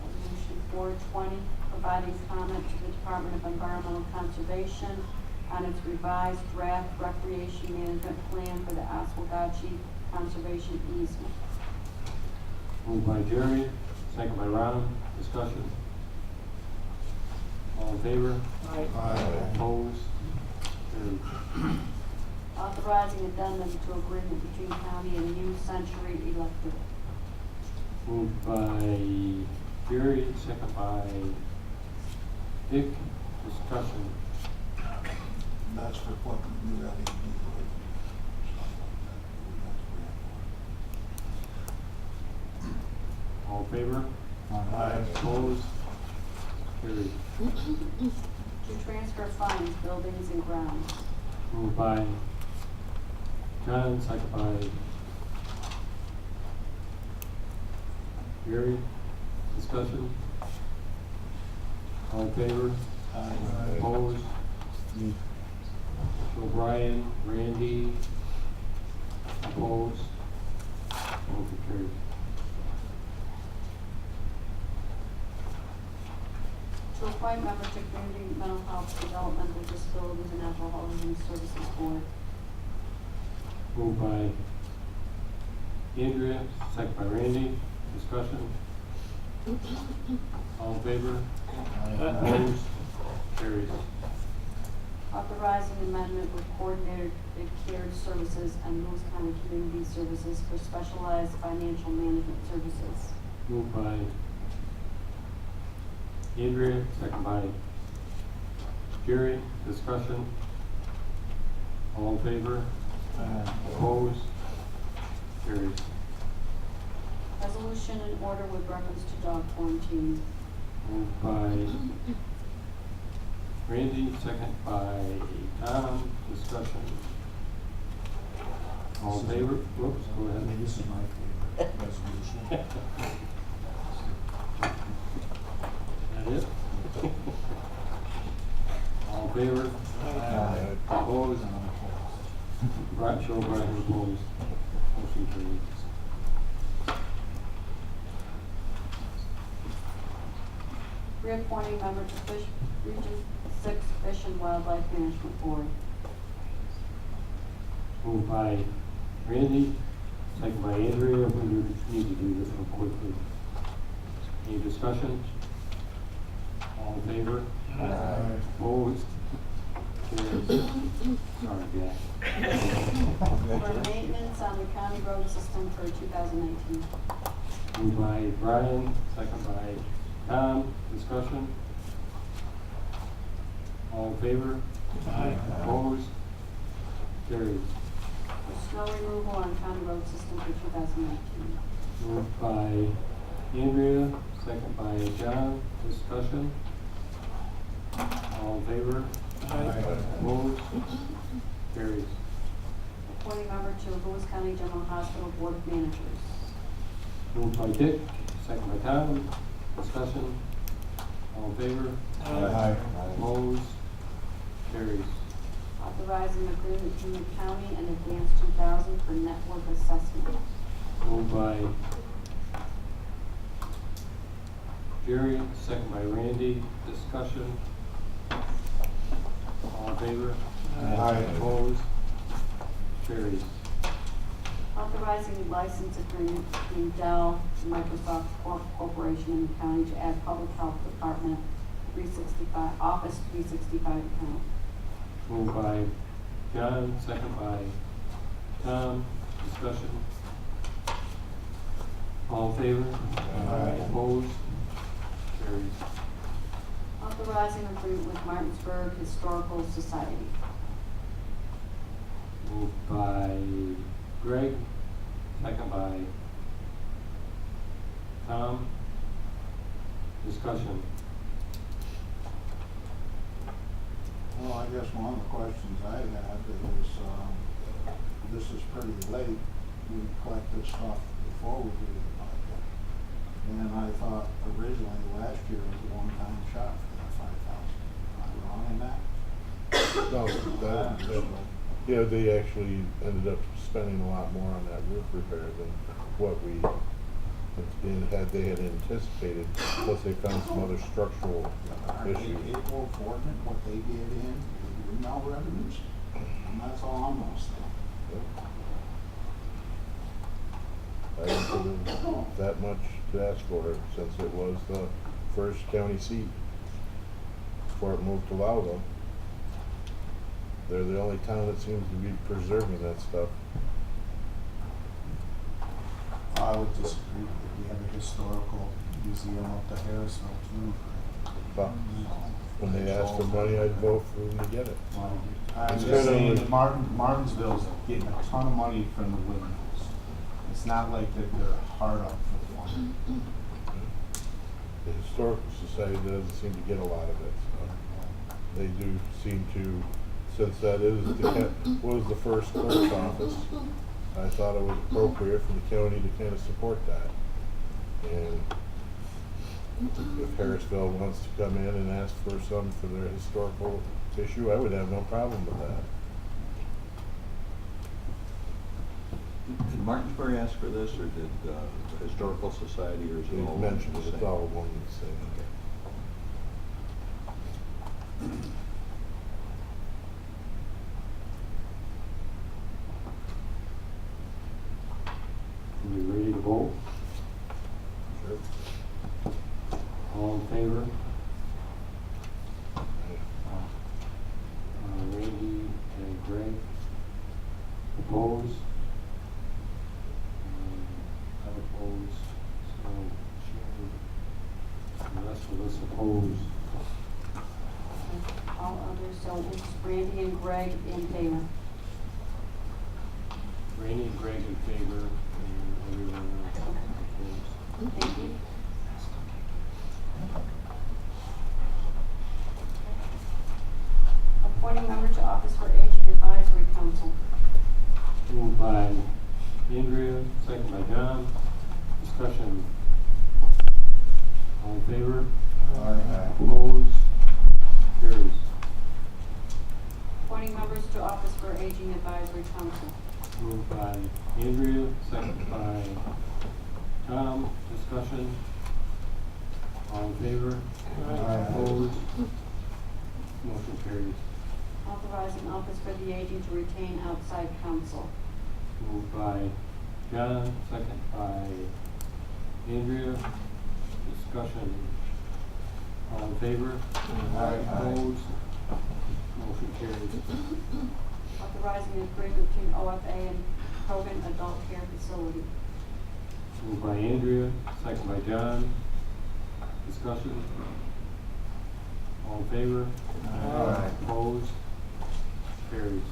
Resolution 420, providing comment to the Department of Environmental Conservation on its revised draft recreation management plan for the Oswegatchie Conservation easement. Moved by Jerry, second by Ron. Discussion. All in favor? Aye. Opposed? Carried. Authorizing addendum to agreement between county and New Century Electric. Moved by Jerry, second by Dick. Discussion. That's for equipment you ready to be with, stuff like that. We got to All in favor? Aye. Opposed? Carried. To transfer funds, buildings and grounds. Moved by John, second by Gary. Discussion? All in favor? Opposed? O'Brien, Randy, opposed? Motion carried. To appoint member to Community Mental Health, Developmental Disabilities, and Alcohol Use Services Board. Moved by Andrea, second by Randy. Discussion? All in favor? Opposed? Carries. Authorizing amendment with coordinated cared services and Lewis County Community Services for specialized financial management services. Moved by Andrea, second by Jerry. Discussion? All in favor? Opposed? Carries. Resolution in order with reference to dog quarantine. Moved by Randy, second by Tom. Discussion? All in favor? Whoops, go ahead. This is my favorite resolution. That it? All in favor? Opposed? Brian, show Brian opposed. Motion carries. Reappointing member to Region 6 Fish and Wildlife Management Board. Moved by Randy, second by Andrea. We need to do this one quickly. Any discussion? All in favor? Opposed? Carries. Sorry, Jack. For maintenance on the county road system for 2019. Moved by Brian, second by Tom. Discussion? All in favor? Opposed? Carries. Snow removal on county road system for 2019. Moved by Andrea, second by John. Discussion? All in favor? Opposed? Carries. Appointing member to Lewis County General Hospital Board of Managers. Moved by Dick, second by Tom. Discussion? All in favor? Opposed? Carries. Authorizing agreement between the county and Advance 2000 for network assessment. Moved by Jerry, second by Randy. Discussion? All in favor? Opposed? Carries. Authorizing license agreement between Dell and Microsoft Corporation in the county to add public health department 365, Office 365 account. Moved by John, second by Tom. Discussion? All in favor? Opposed? Carries. Authorizing agreement with Martinsburg Historical Society. Moved by Greg, second by Tom. Discussion? Well, I guess one of the questions I have is, this is pretty late. We collect this stuff before we do the project. And I thought originally last year was a one-time shot for that 5,000. Am I wrong in that? No, yeah, they actually ended up spending a lot more on that roof repair than what they had anticipated, plus they found some other structural Are they issues. capable of affording what they did in email revenues? And that's all I'm gonna say. I didn't give them that much to ask for, since it was the first county seat before it moved to Loudoun. They're the only town that seems to be preserving that stuff. I would disagree. We have a historical museum up to Harrisville too. But when they asked for money, I'd vote for them to get it. I'm It's just kind of saying, Martinsville's getting a ton of money from the windmills. It's not like that they're hard up for the money. The Historical Society doesn't seem to get a lot of it, so they do seem to since that is was the first clerk's office, I thought it was appropriate for the county to kind of support that. And if Harrisville wants to come in and ask for some for their historical issue, I would have no problem with that. Did Martinsburg ask for this, or did the Historical Society, or is it all They mentioned the it, it's same? all one and the same. Are we ready to vote? Sure. All in favor? Right. Randy and Greg. Opposed? I'm opposed, so Sharon, the rest of us opposed. All others, so it's Randy and Greg in favor. Randy and Greg in favor, and everyone else opposed. Thank you. Appointing member to Office for Aging Advisory Council. Moved by Andrea, second by John. Discussion. All in favor? Opposed? Carries. Appointing members to Office for Aging Advisory Council. Moved by Andrea, second by Tom. Discussion. All in favor? Opposed? Motion carries. Authorizing Office for the Aging to retain outside counsel. Moved by John, second by Andrea. Discussion. All in favor? Opposed? Motion carries. Authorizing an agreement between OFA and Hogan Adult Care Facility. Moved by Andrea, second by John. Discussion. All in favor? Opposed? Carries.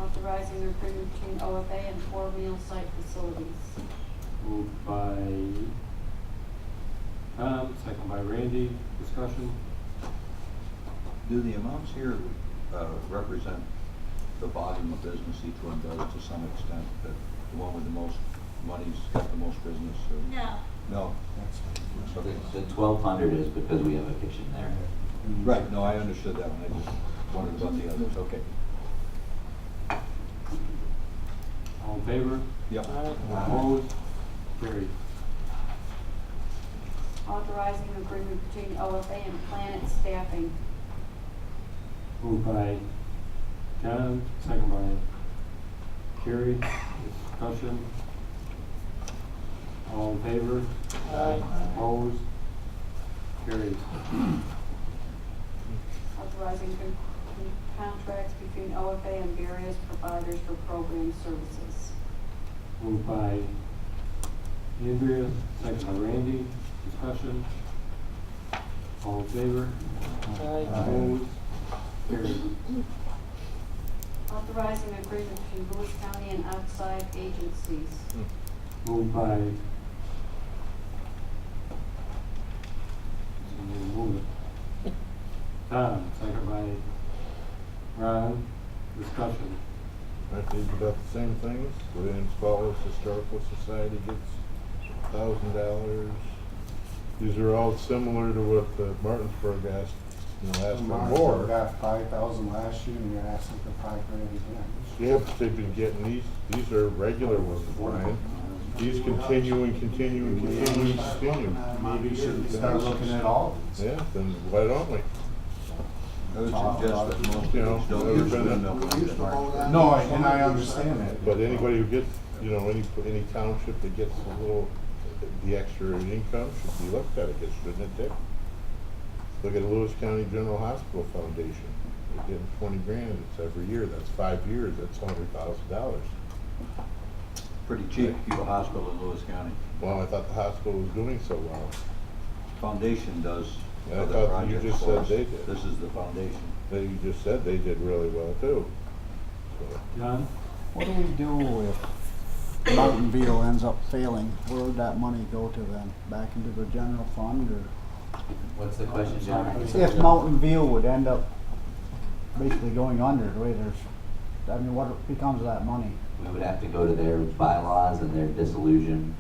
Authorizing an agreement between OFA and 4 meal site facilities. Moved by Tom, second by Randy. Discussion. Do the amounts here represent the volume of business each one does to some extent, that the one with the most money's got the most business? Or? No. No? The 1,200 is because we have a kitchen there. Right, no, I understood that one, I just wondered about the others, okay. All in favor? Yep. Opposed? Carried. Authorizing an agreement between OFA and Planet Staffing. Moved by John, second by Carrie. Discussion. All in favor? Opposed? Carried. Authorizing contracts between OFA and various providers for program services. Moved by Andrea, second by Randy. Discussion. All in favor? Opposed? Carried. Authorizing an agreement between Lewis County and outside agencies. Moved by Tom, second by Ron. Discussion. Aren't these about the same things? Williams Falls Historical Society gets $1,000. These are all similar to what Martinsburg asked, asked for more. Got 5,000 last year, and you're asking for $5,000 again. Yeah, but they've been getting these are regular ones, Brian. These continue. Maybe you should start looking at all of these. Yeah, then why don't we? I would suggest that most You know, people don't never use been windmill plants in Martinsburg. No, and I understand that. But anybody who gets, any township that gets a little, the extra income should be looked at, I guess, shouldn't it, Dick? Look at the Lewis County General Hospital Foundation. They're getting 20 grand, it's every year, that's 5 years, that's $100,000. Pretty cheap to keep a hospital in Lewis County. Well, I thought the hospital was doing so well. Foundation does Yeah, I other thought you projects just for said us. they did. This is the foundation. You just said they did really well too. So, John? What do we do if Mountain View ends up failing? Where would that money go to then? Back into the general fund, or? What's the question, John? If Mountain View would end up basically going under, the way I mean, what becomes of that money? We would have to go to their bylaws and their dissolution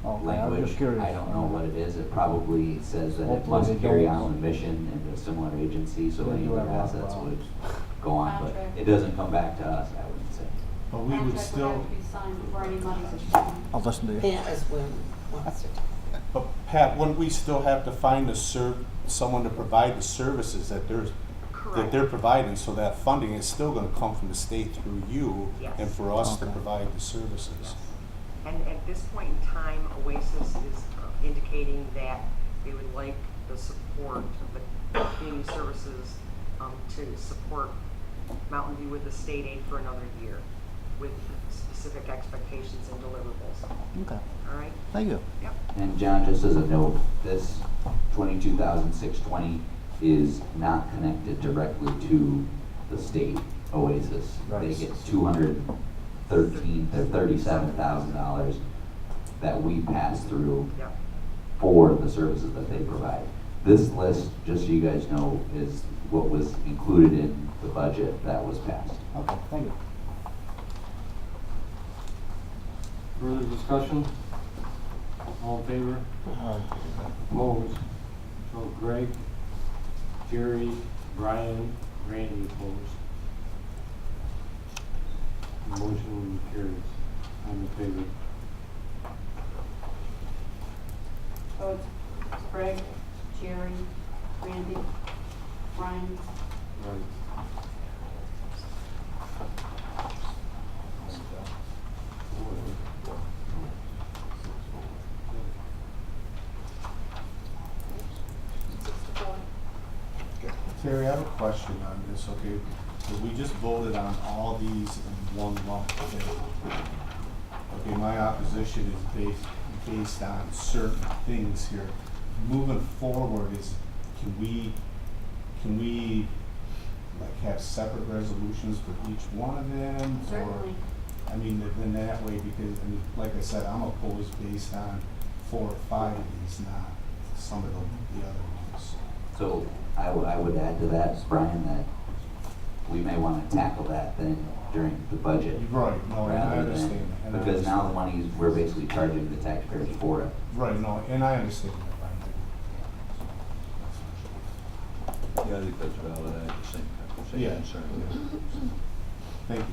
Okay, I was language. just curious. I don't know what it is. It probably says that it Hopefully must they carry don't. on the mission and a similar agency, so They any do of their have a lot of assets would problems. go on, but Contract. it doesn't come back to us, I wouldn't say. But we would Contract would still, have to be signed before any money's exchanged. I'll listen to you. That is when wants to. but Pat, wouldn't we still have to find someone to provide the services that they're providing, so that funding is still gonna come from the state through you Yes. and for us to Okay. provide the services? And at this point in time, Oasis is indicating that they would like the support of the community services to support Mountain View with the state aid for another year with specific expectations and deliverables. Okay, All right? thank you. Yep. And John, just as a note, this 22,620 is not connected directly to the state Oasis. They Right. get $37,000 that we pass through Yep. for the services that they provide. This list, just so you guys know, is what was included in the budget that was passed. Okay, thank you. Further discussion? All in favor? Opposed? So Greg, Jerry, Brian, Randy opposed. Motion carries. I'm in favor. So it's Greg, Jerry, Randy, Brian. Right. Terry, I have a question on this, okay? So we just voted on all these in one lump, okay? Okay, my opposition is based on certain things here. Moving forward can we like have separate resolutions for each one of them? Or- Certainly. I mean, then that way, because, I mean, like I said, I'm opposed based on 4 or 5 of these, not some of the other ones. So I would add to that, Brian, that we may want to tackle that then during the budget. Right, no, and I rather than- understand that, and I Because now the understand. money's, we're basically charging the taxpayers for it. Right, no, and I understand that, Yeah, I think that's valid. I have the same Yeah. concern. Thank you.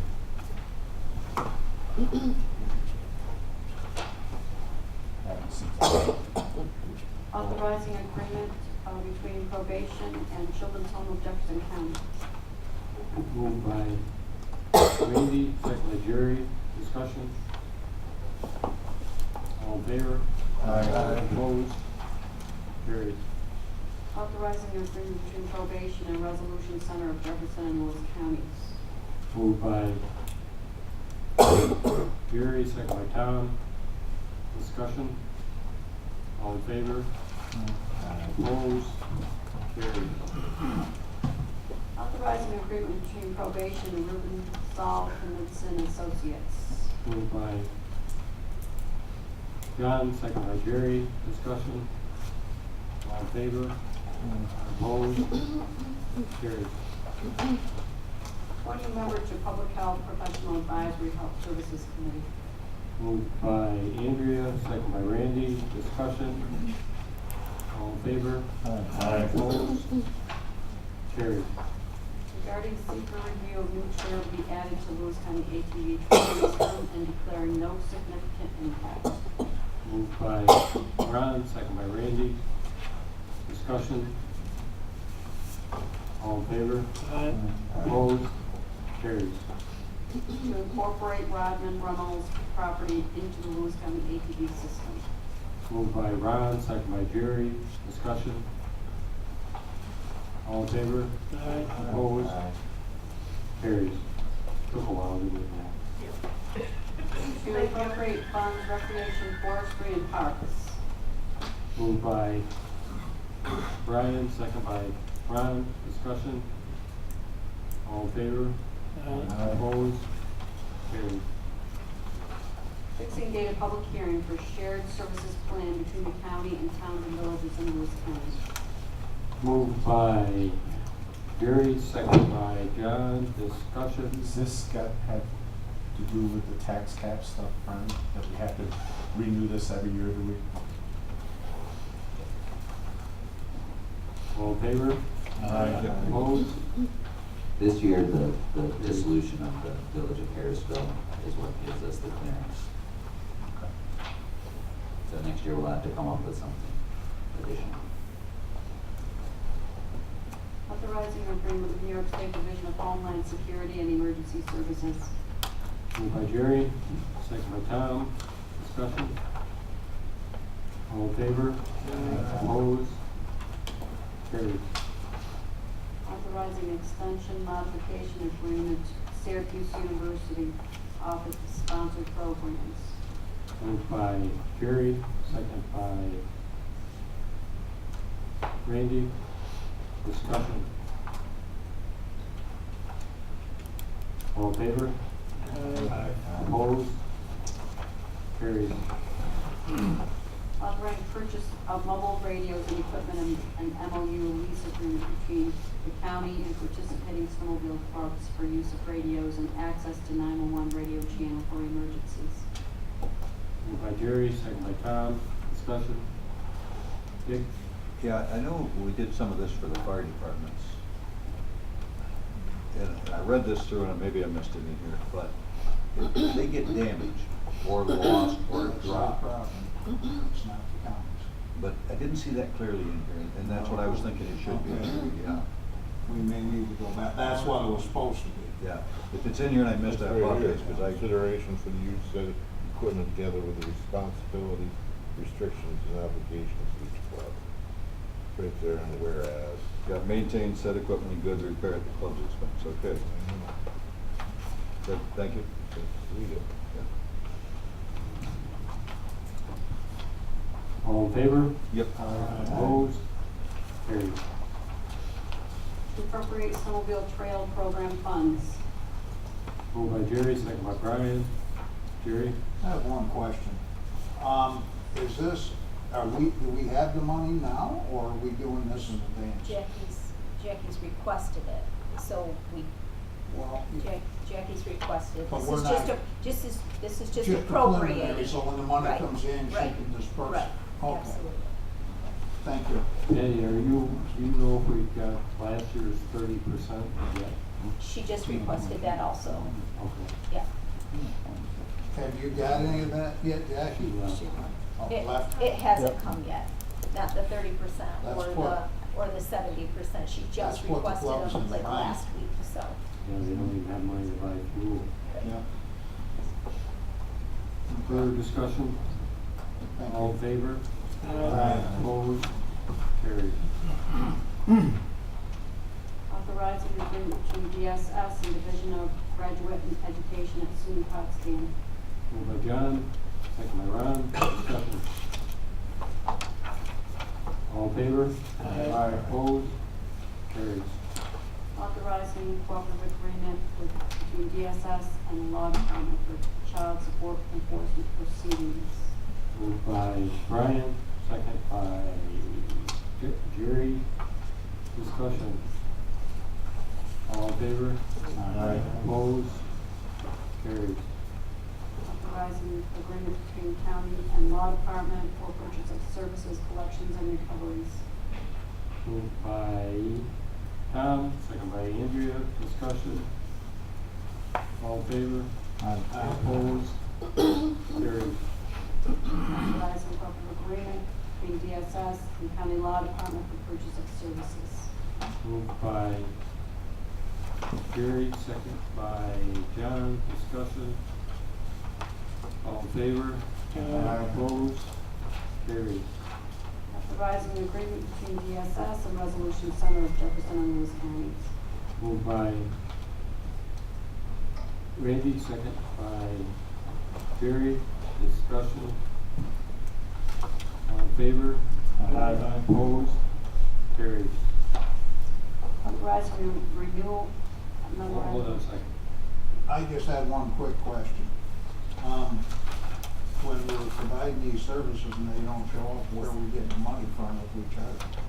Authorizing agreement between probation and Children's Home of Jefferson County. Moved by Randy, second by Jerry. Discussion? All in favor? Aye. Opposed? Carried. Authorizing agreement between probation and Resolution Center of Jefferson and Lewis counties. Moved by Jerry, second by Tom. Discussion? All in favor? Opposed? Carried. Authorizing agreement between probation and Ruben Saul Knudsen Associates. Moved by John, second by Jerry. Discussion? All in favor? Opposed? Carried. Appointing member to Public Health Professional Advisory Health Services Committee. Moved by Andrea, second by Randy. Discussion? All in favor? Opposed? Carried. Regarding seeker review of new trail to be added to Lewis County ATV trail system and declaring no significant impact. Moved by Ron, second by Randy. Discussion? All in favor? Opposed? Carries. To incorporate Rodman Runnels property into the Lewis County ATV system. Moved by Ron, second by Jerry. Discussion? All in favor? Opposed? Carries. Took a while to get that. To appropriate funds, recreation, forestry, and parks. Moved by Brian, second by Ron. Discussion? All in favor? Opposed? Carried. Fixing date of public hearing for shared services plan between the county and towns and villages in Lewis County. Moved by Jerry, second by John, discussion. Does this have to do with the tax cap stuff, Brian, that we have to renew this every year, do we? All in favor? Aye. Opposed? This year, the dissolution of the Village of Harrisville is what gives us the clearance. So next year, we'll have to come up with something additional. Authorizing an agreement with New York State Division of Homeland Security and Emergency Services. Moved by Jerry, second by Tom, discussion. All in favor? Opposed? Carried. Authorizing extension modification agreement, Syracuse University Office Sponsored Programs. Moved by Jerry, second by Randy, discussion. All in favor? Opposed? Carried. Authorizing purchase of mobile radios and equipment and MOU lease agreement between the county and participating snowmobile clubs for use of radios and access to 911 radio channel for emergencies. Moved by Jerry, second by Tom, discussion. Dick? Yeah, I know we did some of this for the fire departments. And I read this through and maybe I missed it in here, but if they get damaged or lost or It's our dropped. problem. It's not the county's. But I didn't see that clearly in here, and that's what I was thinking it should be, yeah. We may need to go back. That's what it was supposed to be. Yeah, if it's in here and I missed it, I apologize, because I, Consideration for the use of equipment together with the responsibility, restrictions, and obligations of each club. Right there in the whereas. got maintained said equipment and goods repaired at the club's expense, okay. Good, thank you. Read it. All in favor? Yep. Opposed? Carried. Appropriate snowmobile trail program funds. Moved by Jerry, second by Brian. Jerry? I have one question. Is this, do we have the money now, or are we doing this in advance? Jackie requested it, so Well, Jackie's requested. But This we're is not- this is just preliminary, appropriated. so when the money Right, comes in, she right, can disperse. right, Okay, absolutely. thank you. Eddie, do you know if we got last year's 30% yet? She just requested that also, Okay. yeah. Have you got any of that yet, Jackie? Oh, left? It hasn't come yet, not the 30% That's or what- the 70%. She just That's what the requested clubs them in like mind. last week, so. Yeah, they don't even have money to buy fuel. Yeah. Further discussion? Thank All in you. favor? Aye. Opposed? Carried. Authorizing agreement between DSS and Division of Graduate Education at SUNY Potsdam. Moved by John, second by Ron, discussion. All in favor? Aye. Opposed? Carries. Authorizing cooperative agreement between DSS and the Law Department for child support enforcement proceedings. Moved by Brian, second by Jerry, discussion. All in favor? Aye. Opposed? Carries. Authorizing agreement between county and law department for purchase of services, collections, and recoveries. Moved by Tom, second by Andrea, discussion. All in favor? Opposed? Carries. Authorizing cooperative agreement between DSS and county law department for purchase of services. Moved by Jerry, second by John, discussion. All in favor? Opposed? Carries. Authorizing agreement between DSS and Resolution Center of Jefferson and Lewis counties. Moved by Randy, second by Jerry, discussion. All in favor? Opposed? Carries. Authorizing renewal Hold on memorandum. a second. I just had one quick question. When we're providing these services and they don't show up, where are we getting the money from if we charge them?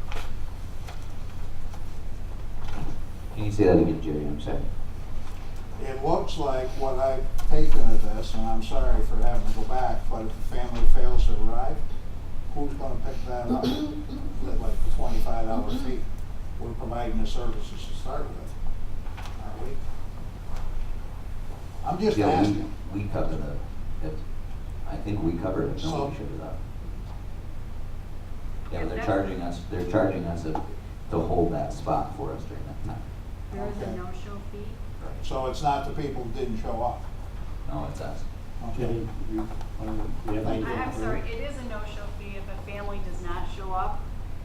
Can you say that again, Jerry? I'm sorry. It looks like what I've taken of this, and I'm sorry for having to go back, but if the family fails to arrive, who's gonna pick that up? At like the $25 fee. We're providing the services to start with, aren't we? I'm just Yeah, asking. we cover I think we cover it, so No. we should have. Yeah, they're charging us to hold that spot for us during that time. There is Okay. a no-show fee. So it's not the people who didn't show up? No, it's us. Okay. I'm sorry, it is a no-show fee if a family does not show up,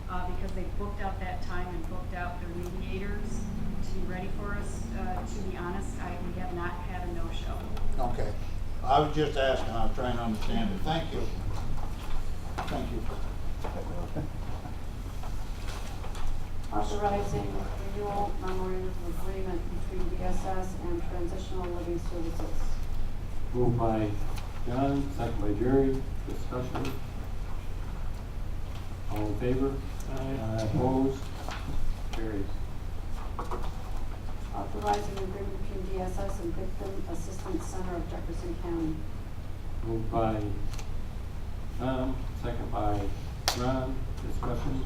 because they booked out that time and booked out their mediators to be ready for us. To be honest, we have not had a no-show. Okay. I was just asking, I was trying to understand it. Thank you. Thank you. Authorizing renewal memorandum of agreement between DSS and Transitional Living Services. Moved by John, second by Jerry. Discussion. All in favor? Aye. Opposed? Carries. Authorizing agreement between DSS and Victim Assistance Center of Jefferson County. Moved by Tom, second by Ron. Discussion.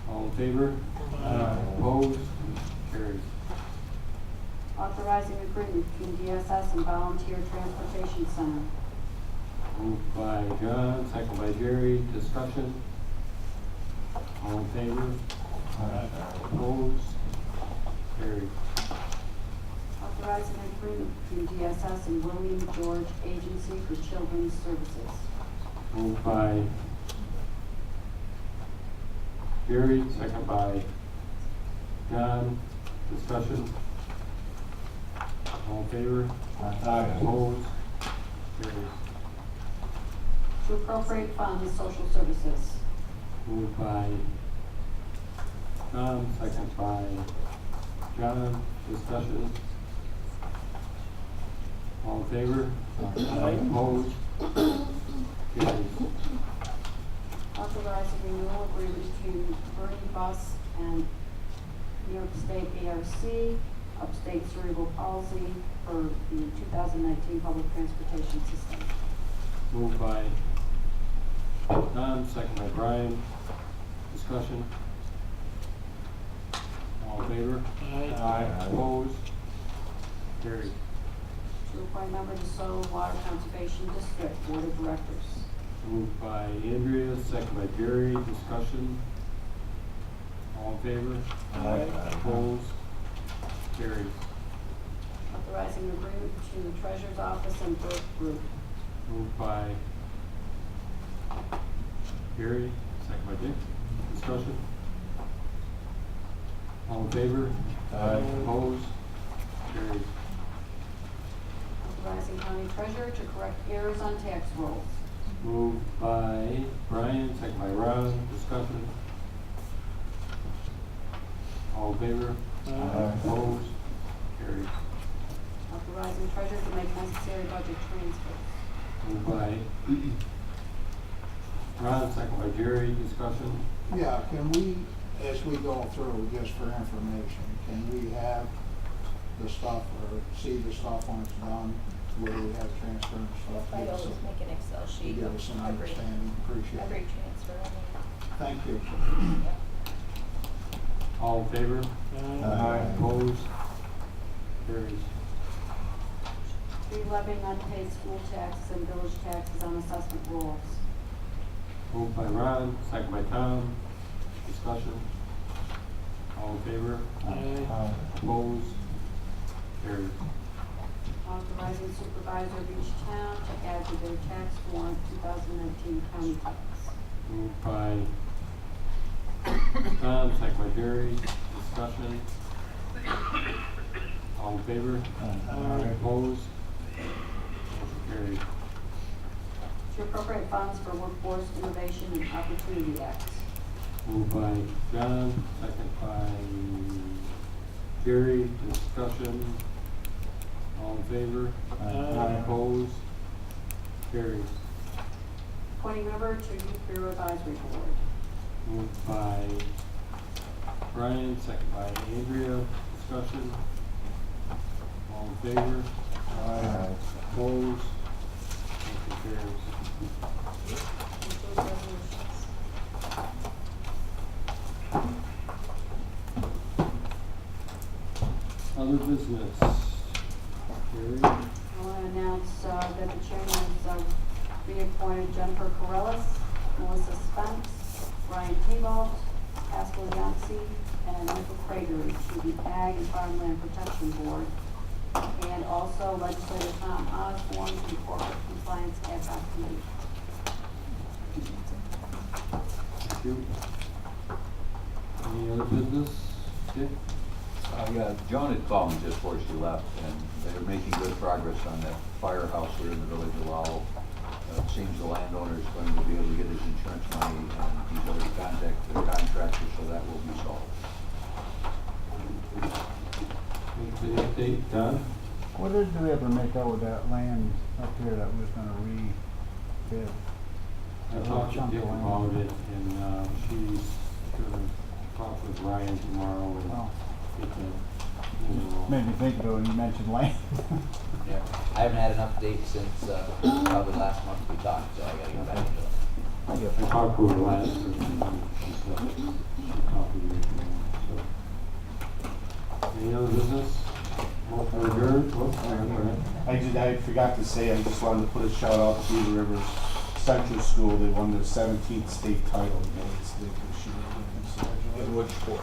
All in favor? Opposed? Carries. Authorizing agreement between DSS and Volunteer Transportation Center. Moved by John, second by Jerry. Discussion. All in favor? Opposed? Carries. Authorizing agreement between DSS and William George Agency for Children's Services. Moved by Jerry, second by John. Discussion. All in favor? Opposed? Carries. To appropriate funds, social services. Moved by Tom, second by John. Discussion. All in favor? Opposed? Carries. Authorizing renewal agreement between Bernie Bus and New York State ARC, Upstate Cerebral Palsy for the 2019 public transportation system. Moved by Tom, second by Brian. Discussion. All in favor? Aye. Opposed? Carried. To appoint member to Soil Water Conservation District Board of Directors. Moved by Andrea, second by Jerry. Discussion. All in favor? Opposed? Carried. Authorizing agreement between the Treasurer's Office and Burke Group. Moved by Gary, second by Dick. Discussion. All in favor? Opposed? Carried. Authorizing county treasurer to correct errors on tax rolls. Moved by Brian, second by Ron. Discussion. All in favor? Opposed? Carried. Authorizing treasurer to make necessary budget transfers. Moved by Ron, second by Jerry. Discussion. Yeah, can we, as we go through, just for information, can we have the stuff or see the stuff when it's done, where we have transfer and stuff? I always make an Excel sheet Give of us an every understanding, appreciate every it. transfer I make. Thank you. Yep. All in favor? Opposed? Carries. Re-levying unpaid school taxes and village taxes on assessment rolls. Moved by Ron, second by Tom. Discussion. All in favor? Opposed? Carried. Authorizing supervisor of each town to add to their tax warrant 2019 county tax. Moved by Tom, second by Jerry. Discussion. All in favor? Opposed? Motion carried. To appropriate funds for Workforce Innovation and Opportunity Act. Moved by John, second by Jerry. Discussion. All in favor? Opposed? Carried. Appointing member to Youth Bureau Advisory Board. Moved by Brian, second by Andrea. Discussion. All in favor? Aye. Opposed? Motion carries. Include resolutions. Other business. Carrie? I want to announce that the chairman has reappointed Jennifer Corellis, Melissa Spence, Brian Tebow, Pascal Yancey, and Michael Prager to the Ag and Farmland Protection Board, and also Legislator Tom Osborne to the Corporate Compliance Ad Hoc Committee. Thank you. Any other business? Dick? Yeah, Joan had called me just before she left, and they're making good progress on that firehouse here in the village of Lowell. It seems the landowner is going to be able to get his insurance money, and he's already contacted the contractor, so that will be solved. Any update, Don? What did we ever make out with that land up here that was gonna rebid? I talked to Dick about it, and she's gonna talk with Ryan tomorrow and Oh. get the, you know, Made me think of it when you mentioned land. Yeah, I haven't had an update since, probably last month we talked, so I gotta get back into it. I talked to her last week, and she said she copied me, so. Any other business? Motion adjourned? Oh, sorry. I forgot to say, I just wanted to put a shout out to the Rivers Central School. They won their 17th state title in men's league this year. In which sport?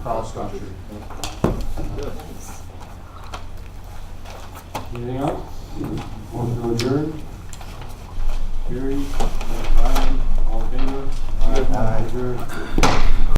Cross country. Anything else? Motion adjourned? Carrie, Brian, all in favor? Aye. Adjourned.